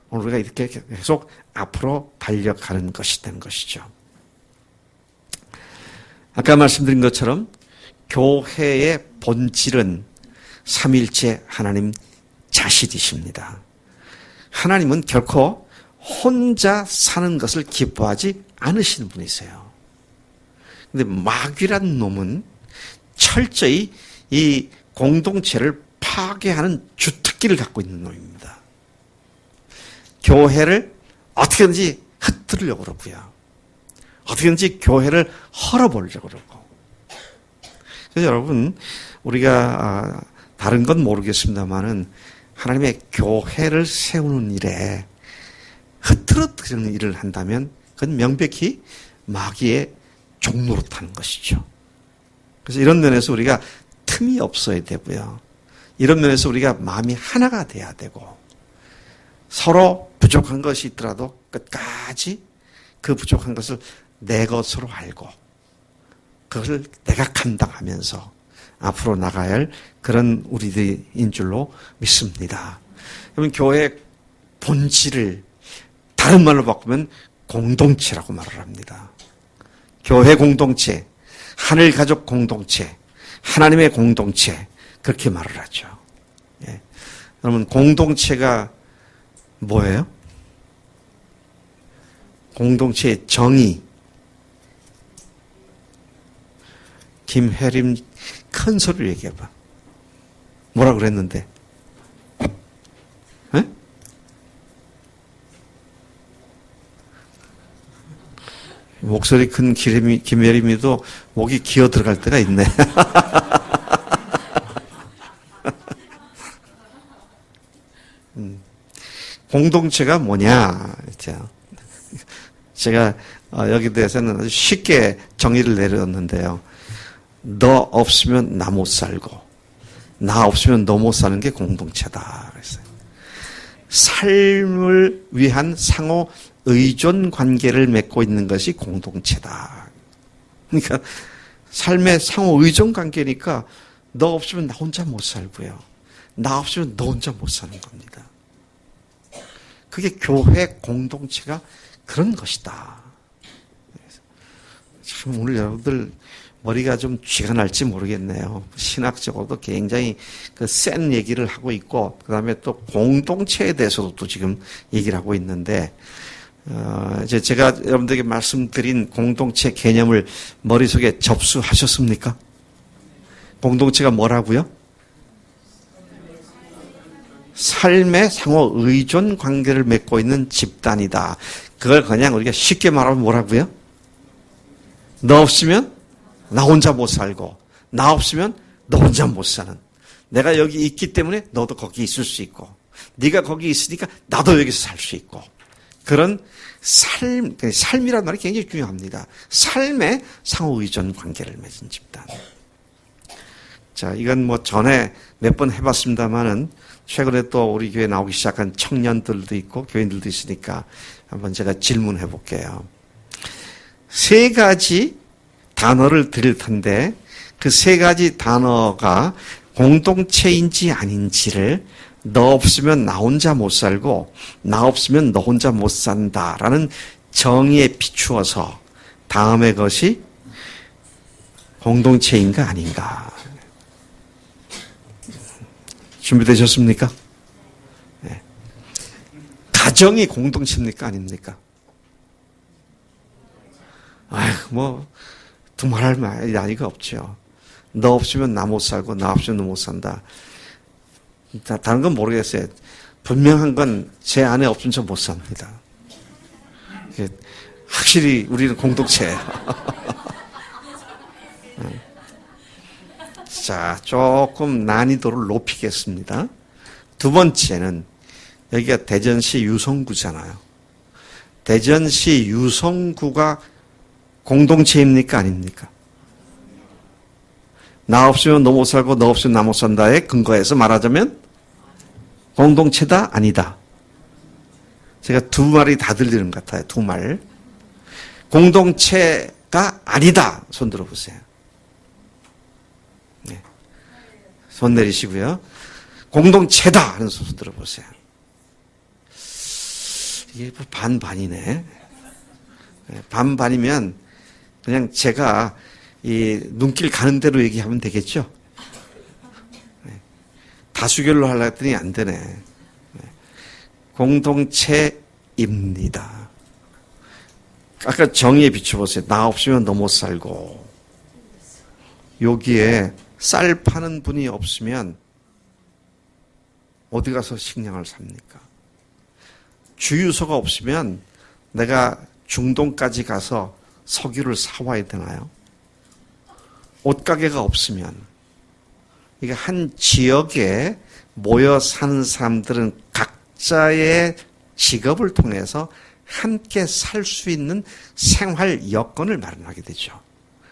오늘 우리가 이렇게 계속 앞으로 달려가는 것이 되는 것이죠. 아까 말씀드린 것처럼 교회의 본질은 삼위일체 하나님 자신이십니다. 하나님은 결코 혼자 사는 것을 기뻐하지 않으시는 분이세요. 그런데 마귀란 놈은 철저히 이 공동체를 파괴하는 주특기를 갖고 있는 놈입니다. 교회를 어떻게든지 흩뜨리려고 그러고요, 어떻게든지 교회를 헐어버리려고 그러고. 그래서 여러분, 우리가 다른 건 모르겠습니다만은 하나님의 교회를 세우는 일에 흐트러뜨리는 일을 한다면 그건 명백히 마귀의 종노릇하는 것이죠. 그래서 이런 면에서 우리가 틈이 없어야 되고요, 이런 면에서 우리가 마음이 하나가 돼야 되고, 서로 부족한 것이 있더라도 끝까지 그 부족한 것을 내 것으로 알고 그것을 내가 감당하면서 앞으로 나가야 할 그런 우리들인 줄로 믿습니다. 그러면 교회의 본질을 다른 말로 바꾸면 공동체라고 말을 합니다. 교회 공동체, 하늘 가족 공동체, 하나님의 공동체, 그렇게 말을 하죠. 예. 여러분, 공동체가 뭐예요? 공동체의 정의. 김혜림, 큰 소리로 얘기해봐. 뭐라 그랬는데? 에? 목소리 큰 김혜림이도 목이 기어 들어갈 때가 있네. 공동체가 뭐냐? 제가 여기 대해서는 아주 쉽게 정의를 내렸는데요. 너 없으면 나 못 살고, 나 없으면 너 못 사는 게 공동체다 그랬어요. 삶을 위한 상호 의존 관계를 맺고 있는 것이 공동체다. 그러니까 삶의 상호 의존 관계니까 너 없으면 나 혼자 못 살고요, 나 없으면 너 혼자 못 사는 겁니다. 그게 교회 공동체가 그런 것이다. 참 오늘 여러분들 머리가 좀 쥐가 날지 모르겠네요. 신학적으로도 굉장히 센 얘기를 하고 있고, 그 다음에 또 공동체에 대해서도 또 지금 얘기를 하고 있는데, 이제 제가 여러분들에게 말씀드린 공동체 개념을 머릿속에 접수하셨습니까? 공동체가 뭐라고요? 삶의 상호 의존 관계를 맺고 있는 집단이다. 그걸 그냥 우리가 쉽게 말하면 뭐라고요? 너 없으면 나 혼자 못 살고, 나 없으면 너 혼자 못 사는. 내가 여기 있기 때문에 너도 거기 있을 수 있고, 네가 거기 있으니까 나도 여기서 살 수 있고. 그런 삶이라는 말이 굉장히 중요합니다. 삶의 상호 의존 관계를 맺은 집단. 자, 이건 뭐 전에 몇 번 해봤습니다만은 최근에 또 우리 교회 나오기 시작한 청년들도 있고 교인들도 있으니까 한번 제가 질문해 볼게요. 세 가지 단어를 드릴 텐데 그 세 가지 단어가 공동체인지 아닌지를 너 없으면 나 혼자 못 살고 나 없으면 너 혼자 못 산다라는 정의에 비추어서 다음의 것이 공동체인가 아닌가. 준비되셨습니까? 네. 가정이 공동체입니까 아닙니까? 뭐 두말할 나이가 없죠. 너 없으면 나 못 살고 나 없으면 너 못 산다. 다른 건 모르겠어요. 분명한 건 제 안에 없으면 저 못 삽니다. 확실히 우리는 공동체예요. 자, 조금 난이도를 높이겠습니다. 두 번째는 여기가 대전시 유성구잖아요. 대전시 유성구가 공동체입니까 아닙니까? 나 없으면 너 못 살고 너 없으면 나 못 산다에 근거해서 말하자면 공동체다 아니다. 제가 두 말이 다 들리는 것 같아요. 두 말. 공동체가 아니다. 손 들어보세요. 네. 손 내리시고요. 공동체다 하는 손 들어보세요. 이게 반반이네. 반반이면 그냥 제가 이 눈길 가는 대로 얘기하면 되겠죠? 다수결로 하려고 했더니 안 되네. 공동체입니다. 아까 정의에 비춰보세요. 나 없으면 너 못 살고. 여기에 쌀 파는 분이 없으면 어디 가서 식량을 삽니까? 주유소가 없으면 내가 중동까지 가서 석유를 사와야 되나요? 옷가게가 없으면 이게 한 지역에 모여 사는 사람들은 각자의 직업을 통해서 함께 살 수 있는 생활 여건을 마련하게 되죠.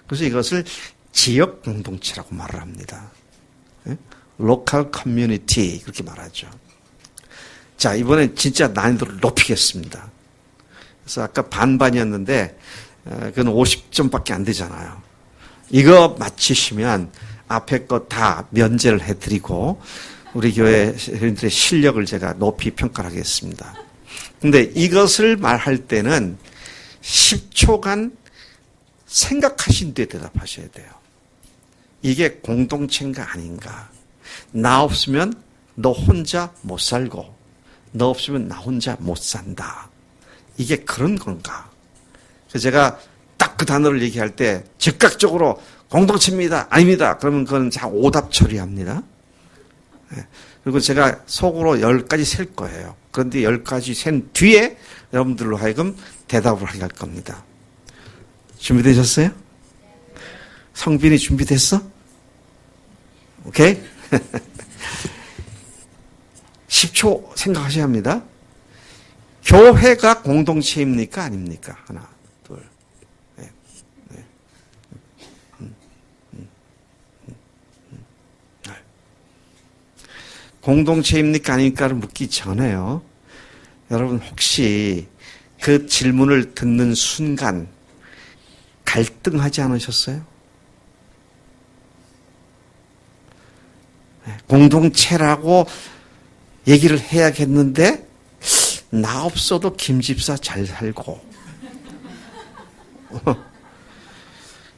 그래서 이것을 지역 공동체라고 말을 합니다. 로컬 커뮤니티 그렇게 말하죠. 자, 이번엔 진짜 난이도를 높이겠습니다. 그래서 아까 반반이었는데 그건 50점밖에 안 되잖아요. 이거 맞히시면 앞에 거 다 면제를 해드리고 우리 교회 회원들의 실력을 제가 높이 평가하겠습니다. 근데 이것을 말할 때는 10초간 생각하신 뒤에 대답하셔야 돼요. 이게 공동체인가 아닌가. 나 없으면 너 혼자 못 살고 너 없으면 나 혼자 못 산다. 이게 그런 건가. 그래서 제가 딱 그 단어를 얘기할 때 즉각적으로 공동체입니다. 아닙니다. 그러면 그건 다 오답 처리합니다. 그리고 제가 속으로 10가지 셀 거예요. 그런데 10가지 센 뒤에 여러분들로 하여금 대답을 하게 할 겁니다. 준비되셨어요? 성빈이 준비됐어? 오케이? 10초 생각하셔야 합니다. 교회가 공동체입니까? 아닙니까? 하나, 둘, 넷, 넷. 공동체입니까? 아닙니까를 묻기 전에요. 여러분 혹시 그 질문을 듣는 순간 갈등하지 않으셨어요? 공동체라고 얘기를 해야겠는데 나 없어도 김 집사 잘 살고,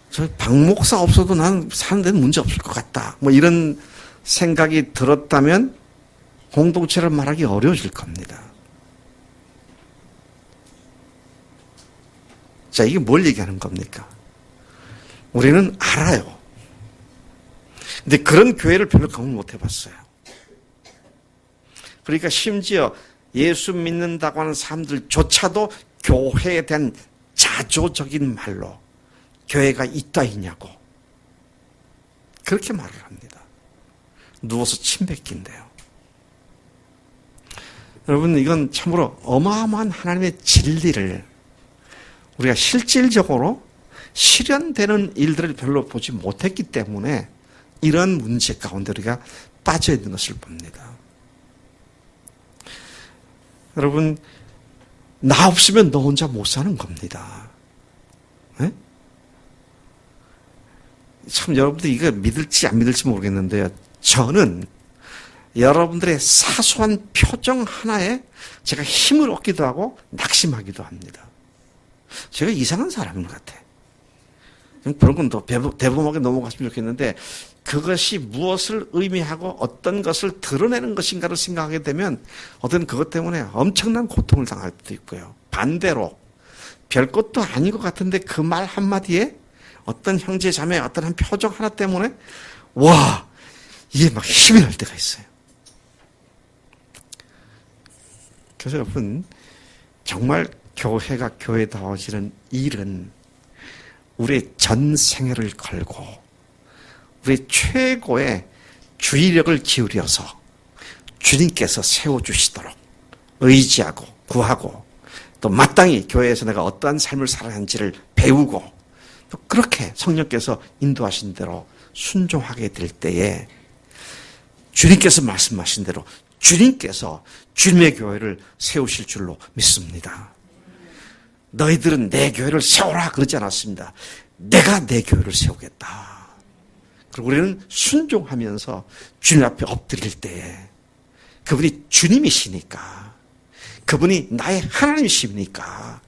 저 박 목사 없어도 난 사는 데는 문제 없을 것 같다. 뭐 이런 생각이 들었다면 공동체를 말하기 어려워질 겁니다. 자, 이게 뭘 얘기하는 겁니까? 우리는 알아요. 근데 그런 교회를 별로 경험 못 해봤어요. 그러니까 심지어 예수 믿는다고 하는 사람들조차도 교회에 대한 자조적인 말로 교회가 있다 있냐고 그렇게 말을 합니다. 누워서 침 뱉긴데요. 여러분, 이건 참으로 어마어마한 하나님의 진리를 우리가 실질적으로 실현되는 일들을 별로 보지 못했기 때문에 이런 문제 가운데 우리가 빠져 있는 것을 봅니다. 여러분, 나 없으면 너 혼자 못 사는 겁니다. 네? 참 여러분들이 이거 믿을지 안 믿을지 모르겠는데요. 저는 여러분들의 사소한 표정 하나에 제가 힘을 얻기도 하고 낙심하기도 합니다. 제가 이상한 사람인 것 같아. 그런 건 더 대범하게 넘어갔으면 좋겠는데 그것이 무엇을 의미하고 어떤 것을 드러내는 것인가를 생각하게 되면 어떤 그것 때문에 엄청난 고통을 당할 때도 있고요. 반대로 별것도 아닌 것 같은데 그 말 한마디에 어떤 형제 자매의 어떤 한 표정 하나 때문에 와, 이게 막 힘이 날 때가 있어요. 그래서 여러분, 정말 교회가 교회다워지는 일은 우리의 전 생애를 걸고 우리 최고의 주의력을 기울여서 주님께서 세워주시도록 의지하고 구하고 또 마땅히 교회에서 내가 어떠한 삶을 살아야 하는지를 배우고 또 그렇게 성령께서 인도하신 대로 순종하게 될 때에 주님께서 말씀하신 대로 주님께서 주님의 교회를 세우실 줄로 믿습니다. 너희들은 내 교회를 세워라 그러지 않았습니다. 내가 내 교회를 세우겠다. 그리고 우리는 순종하면서 주님 앞에 엎드릴 때에 그분이 주님이시니까 그분이 나의 하나님이시니까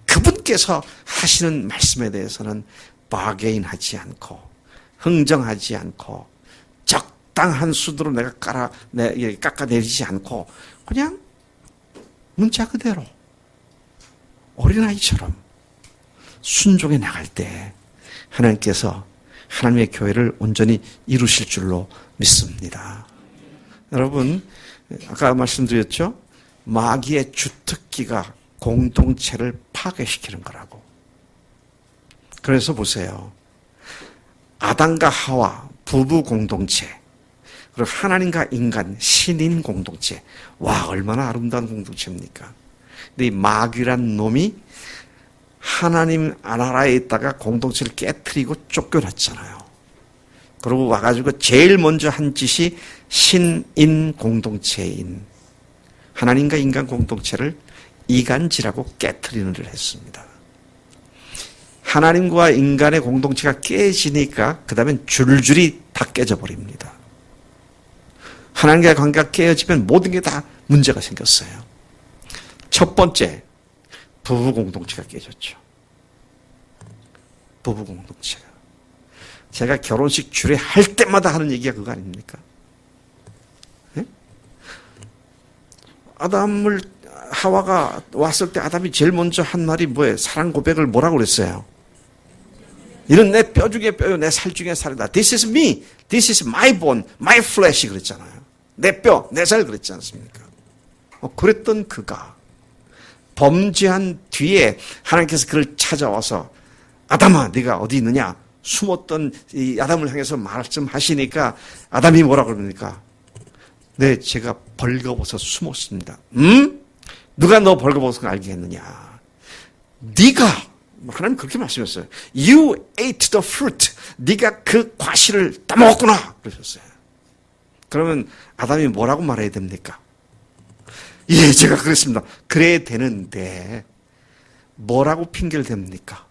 그분께서 하시는 말씀에 대해서는 바게인하지 않고 흥정하지 않고 적당한 수두로 내가 깎아내리지 않고 그냥 문자 그대로 어린아이처럼 순종해 나갈 때 하나님께서 하나님의 교회를 온전히 이루실 줄로 믿습니다. 여러분, 아까 말씀드렸죠? 마귀의 주특기가 공동체를 파괴시키는 거라고. 그래서 보세요. 아담과 하와 부부 공동체, 그리고 하나님과 인간 신인 공동체. 와, 얼마나 아름다운 공동체입니까? 근데 이 마귀란 놈이 하나님 나라에 있다가 공동체를 깨트리고 쫓겨났잖아요. 그러고 와가지고 제일 먼저 한 짓이 신인 공동체인 하나님과 인간 공동체를 이간질하고 깨트리는 일을 했습니다. 하나님과 인간의 공동체가 깨지니까 그 다음엔 줄줄이 다 깨져버립니다. 하나님과의 관계가 깨어지면 모든 게 다 문제가 생겼어요. 첫 번째, 부부 공동체가 깨졌죠. 부부 공동체가. 제가 결혼식 주례할 때마다 하는 얘기가 그거 아닙니까? 네? 하와가 왔을 때 아담이 제일 먼저 한 말이 뭐예요? 사랑 고백을 뭐라고 그랬어요? 이런 내 뼈 중에 뼈요, 내 살 중에 살이다. This is me. This is my bone, my flesh 그랬잖아요. 내 뼈, 내 살 그랬지 않습니까? 그랬던 그가 범죄한 뒤에 하나님께서 그를 찾아와서 아담아, 네가 어디 있느냐? 숨었던 이 아담을 향해서 말씀하시니까 아담이 뭐라고 그럽니까? 네, 제가 벌거벗어 숨었습니다. 누가 너 벌거벗은 걸 알게 했느냐? 네가, 하나님 그렇게 말씀하셨어요. You ate the fruit. 네가 그 과실을 따먹었구나. 그러셨어요. 그러면 아담이 뭐라고 말해야 됩니까? 예, 제가 그랬습니다. 그래야 되는데 뭐라고 핑계를 댑니까?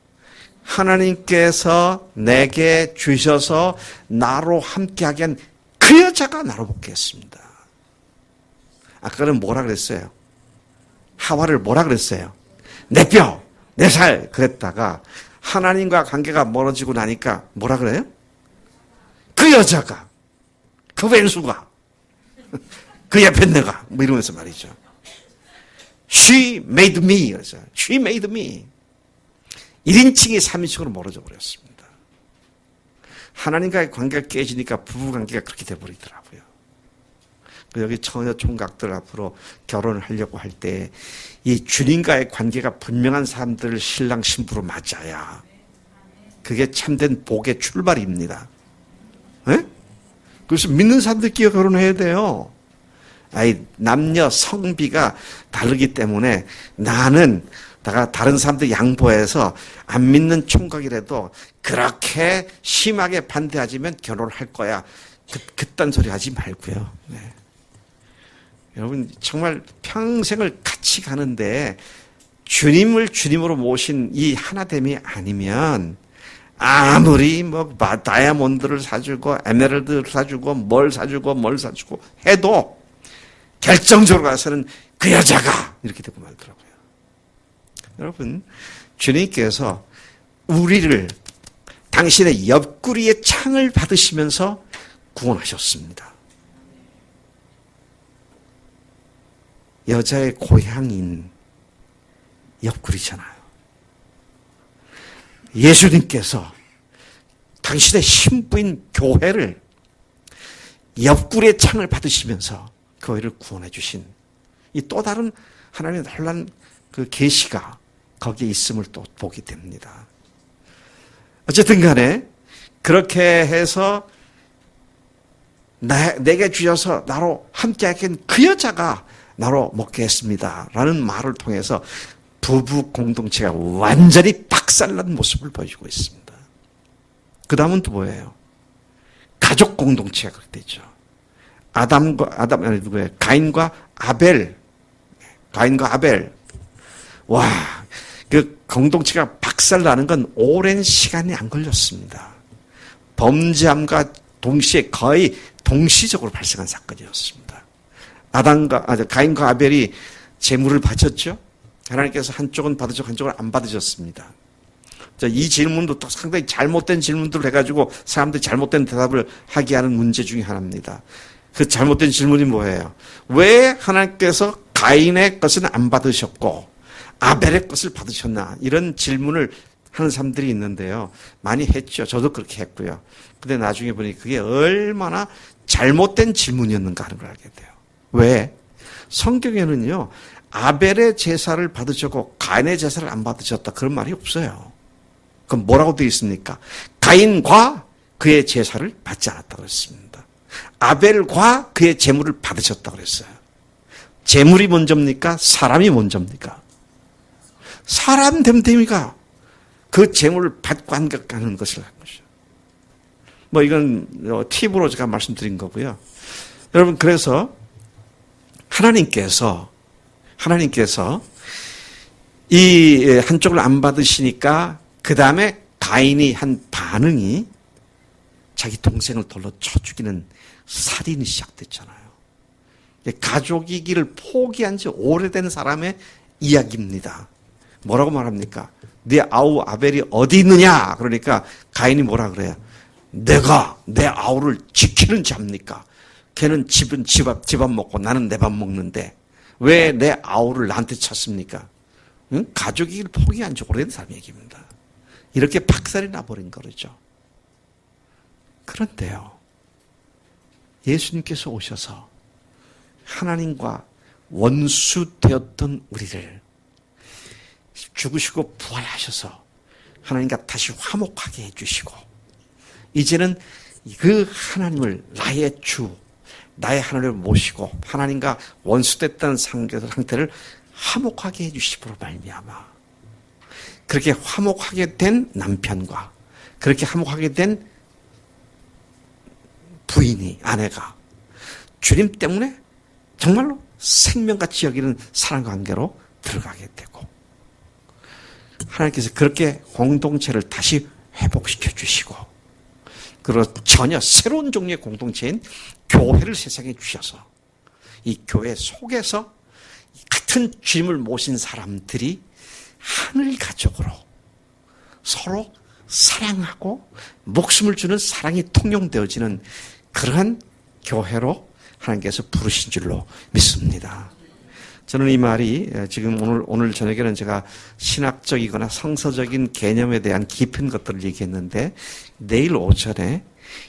하나님께서 내게 주셔서 나로 함께하게 한 그 여자가 나로 복귀했습니다. 아까는 뭐라 그랬어요? 하와를 뭐라 그랬어요? 내 뼈, 내 살 그랬다가 하나님과 관계가 멀어지고 나니까 뭐라 그래요? 그 여자가, 그 왼수가, 그 옆에 내가 뭐 이러면서 말이죠. She made me 그래서 She made me 1인칭이 3인칭으로 멀어져 버렸습니다. 하나님과의 관계가 깨지니까 부부관계가 그렇게 돼버리더라고요. 여기 처녀 총각들 앞으로 결혼을 하려고 할 때 이 주님과의 관계가 분명한 사람들을 신랑 신부로 맞아야 그게 참된 복의 출발입니다. 네? 그래서 믿는 사람들끼리 결혼해야 돼요. 남녀 성비가 다르기 때문에 나는 다른 사람들 양보해서 안 믿는 총각이라도 그렇게 심하게 반대하지만 결혼을 할 거야. 그딴 소리 하지 말고요. 네. 여러분 정말 평생을 같이 가는데 주님을 주님으로 모신 이 하나됨이 아니면 아무리 다이아몬드를 사주고 에메랄드를 사주고 뭘 사주고 해도 결정적으로 가서는 그 여자가 이렇게 되고 말더라고요. 여러분 주님께서 우리를 당신의 옆구리의 창을 받으시면서 구원하셨습니다. 여자의 고향인 옆구리잖아요. 예수님께서 당신의 신부인 교회를 옆구리의 창을 받으시면서 교회를 구원해 주신 이 또 다른 하나님의 놀라운 그 계시가 거기에 있음을 또 보게 됩니다. 어쨌든 간에 그렇게 해서 내게 주셔서 나로 함께 하긴 그 여자가 나로 먹게 했습니다. 라는 말을 통해서 부부 공동체가 완전히 박살난 모습을 보여주고 있습니다. 그 다음은 또 뭐예요? 가족 공동체가 그렇게 되죠. 가인과 아벨. 와, 그 공동체가 박살나는 건 오랜 시간이 안 걸렸습니다. 범죄함과 동시에 거의 동시적으로 발생한 사건이었습니다. 가인과 아벨이 제물을 바쳤죠. 하나님께서 한쪽은 받으셨고 한쪽은 안 받으셨습니다. 이 질문도 또 상당히 잘못된 질문들을 해가지고 사람들이 잘못된 대답을 하게 하는 문제 중에 하나입니다. 그 잘못된 질문이 뭐예요? 왜 하나님께서 가인의 것은 안 받으셨고 아벨의 것을 받으셨나? 이런 질문을 하는 사람들이 있는데요. 많이 했죠. 저도 그렇게 했고요. 근데 나중에 보니 그게 얼마나 잘못된 질문이었는가 하는 걸 알게 돼요. 왜? 성경에는요. 아벨의 제사를 받으셨고 가인의 제사를 안 받으셨다. 그런 말이 없어요. 그럼 뭐라고 되어 있습니까? 가인과 그의 제사를 받지 않았다고 그랬습니다. 아벨과 그의 제물을 받으셨다고 그랬어요. 제물이 먼저입니까? 사람이 먼저입니까? 사람 됨됨이가 그 제물을 받고 하는 것을 한 것이죠. 이건 팁으로 제가 말씀드린 거고요. 여러분 그래서 하나님께서 이 한쪽을 안 받으시니까 그 다음에 가인이 한 반응이 자기 동생을 돌로 쳐 죽이는 살인이 시작됐잖아요. 가족이기를 포기한 지 오래된 사람의 이야기입니다. 뭐라고 말합니까? 네 아우 아벨이 어디 있느냐? 그러니까 가인이 뭐라 그래요? 내가 내 아우를 지키는 자입니까? 걔는 집 밥 먹고 나는 내 밥 먹는데 왜 내 아우를 나한테 쳤습니까? 응? 가족이기를 포기한 지 오래된 사람 얘기입니다. 이렇게 박살이 나버린 거죠. 그런데요. 예수님께서 오셔서 하나님과 원수 되었던 우리를 죽으시고 부활하셔서 하나님과 다시 화목하게 해주시고 이제는 그 하나님을 나의 주, 나의 하나님을 모시고 하나님과 원수됐다는 상태를 화목하게 해주심으로 말미암아 그렇게 화목하게 된 남편과 그렇게 화목하게 된 부인이 아내가 주님 때문에 정말로 생명같이 여기는 사랑관계로 들어가게 되고 하나님께서 그렇게 공동체를 다시 회복시켜 주시고 그리고 전혀 새로운 종류의 공동체인 교회를 세상에 주셔서 이 교회 속에서 같은 같은 주님을 모신 사람들이 하늘 가족으로 서로 사랑하고 목숨을 주는 사랑이 통용되어지는 그러한 교회로 하나님께서 부르신 줄로 믿습니다. 저는 이 말이 지금 오늘 저녁에는 제가 신학적이거나 성서적인 개념에 대한 깊은 것들을 얘기했는데 내일 오전에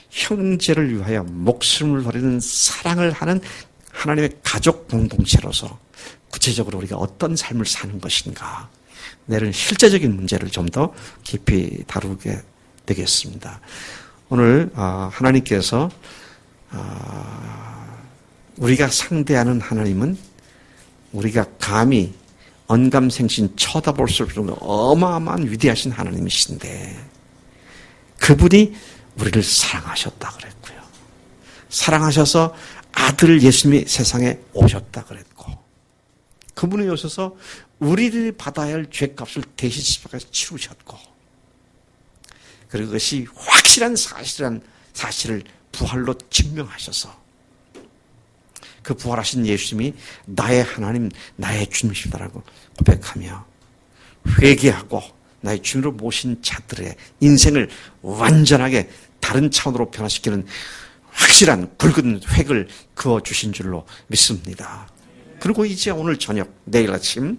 형제를 위하여 목숨을 버리는 사랑을 하는 하나님의 가족 공동체로서 구체적으로 우리가 어떤 삶을 사는 것인가, 내일은 실제적인 문제를 좀 더 깊이 다루게 되겠습니다. 오늘 하나님께서 우리가 상대하는 하나님은 우리가 감히 언감생신 쳐다볼 수 없는 어마어마한 위대하신 하나님이신데 그분이 우리를 사랑하셨다 그랬고요. 사랑하셔서 아들 예수님이 세상에 오셨다 그랬고 그분이 오셔서 우리들이 받아야 할 죄값을 대신 십자가에서 치르셨고 그리고 그것이 확실한 사실을 부활로 증명하셔서 그 부활하신 예수님이 나의 하나님, 나의 주님이시다라고 고백하며 회개하고 나의 주님으로 모신 자들의 인생을 완전하게 다른 차원으로 변화시키는 확실한 굵은 획을 그어주신 줄로 믿습니다. 그리고 이제 오늘 저녁, 내일 아침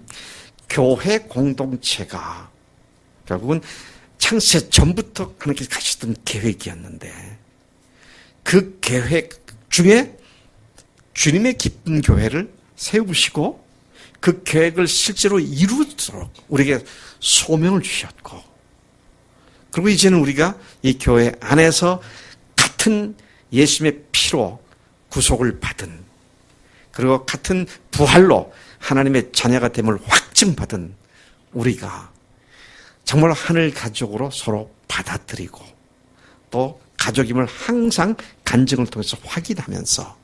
교회 공동체가 결국은 창세 전부터 하나님께서 가셨던 계획이었는데 그 계획 중에 주님의 기쁜 교회를 세우시고 그 계획을 실제로 이루도록 우리에게 소명을 주셨고 그리고 이제는 우리가 이 교회 안에서 같은 예수님의 피로 구속을 받은 그리고 같은 부활로 하나님의 자녀가 됨을 확증받은 우리가 정말 하늘 가족으로 서로 받아들이고 또 가족임을 항상 간증을 통해서 확인하면서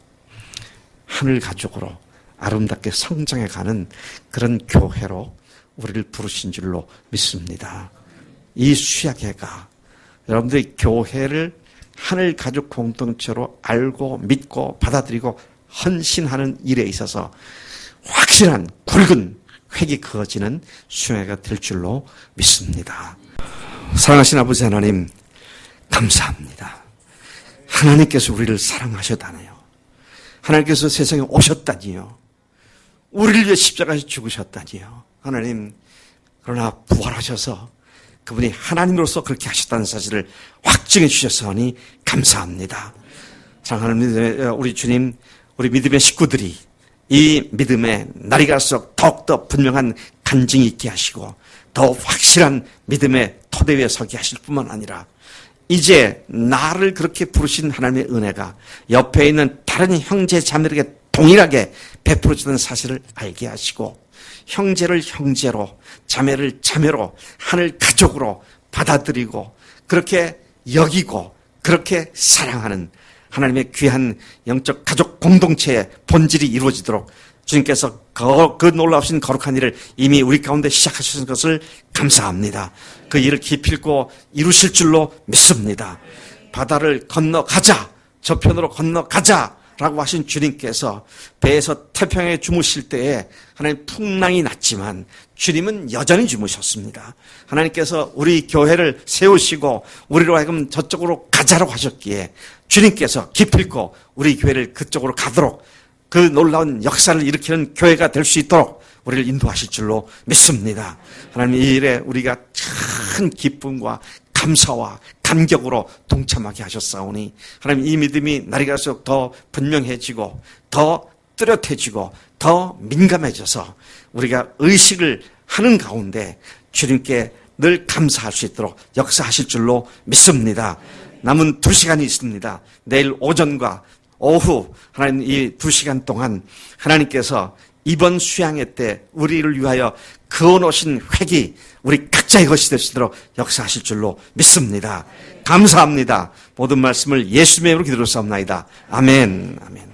하늘 가족으로 아름답게 성장해가는 그런 교회로 우리를 부르신 줄로 믿습니다. 이 수야계가 여러분들이 교회를 하늘 가족 공동체로 알고 믿고 받아들이고 헌신하는 일에 있어서 확실한 굵은 획이 그어지는 수야계가 될 줄로 믿습니다. 사랑하신 아버지 하나님 감사합니다. 하나님께서 우리를 사랑하셨다네요. 하나님께서 세상에 오셨다니요. 우리를 위해 십자가에서 죽으셨다니요. 하나님, 그러나 부활하셔서 그분이 하나님으로서 그렇게 하셨다는 사실을 확증해 주셨으니 감사합니다. 사랑하는 우리 주님, 우리 믿음의 식구들이 이 믿음에 날이 갈수록 더욱더 분명한 간증이 있게 하시고 더 확실한 믿음의 토대 위에 서게 하실 뿐만 아니라 이제 나를 그렇게 부르신 하나님의 은혜가 옆에 있는 다른 형제 자매에게 동일하게 베풀어지는 사실을 알게 하시고 형제를 형제로 자매를 자매로 하늘 가족으로 받아들이고 그렇게 여기고 그렇게 사랑하는 하나님의 귀한 영적 가족 공동체의 본질이 이루어지도록 주님께서 그 놀라우신 거룩한 일을 이미 우리 가운데 시작하신 것을 감사합니다. 그 일을 기필코 이루실 줄로 믿습니다. 바다를 건너가자, 저편으로 건너가자 라고 하신 주님께서 배에서 태평양에 주무실 때에 하나님 풍랑이 났지만 주님은 여전히 주무셨습니다. 하나님께서 우리 교회를 세우시고 우리로 하여금 저쪽으로 가자라고 하셨기에 주님께서 기필코 우리 교회를 그쪽으로 가도록 그 놀라운 역사를 일으키는 교회가 될 수 있도록 우리를 인도하실 줄로 믿습니다. 하나님 이 일에 우리가 큰 기쁨과 감사와 감격으로 동참하게 하셨사오니 하나님 이 믿음이 날이 갈수록 더 분명해지고 더 뚜렷해지고 더 민감해져서 우리가 의식을 하는 가운데 주님께 늘 감사할 수 있도록 역사하실 줄로 믿습니다. 남은 2시간이 있습니다. 내일 오전과 오후 하나님 이 2시간 동안 하나님께서 이번 수양회 때 우리를 위하여 그어놓으신 획이 우리 각자의 것이 될 수 있도록 역사하실 줄로 믿습니다. 감사합니다. 모든 말씀을 예수님의 이름으로 기도로 싸움나이다. 아멘. 아멘.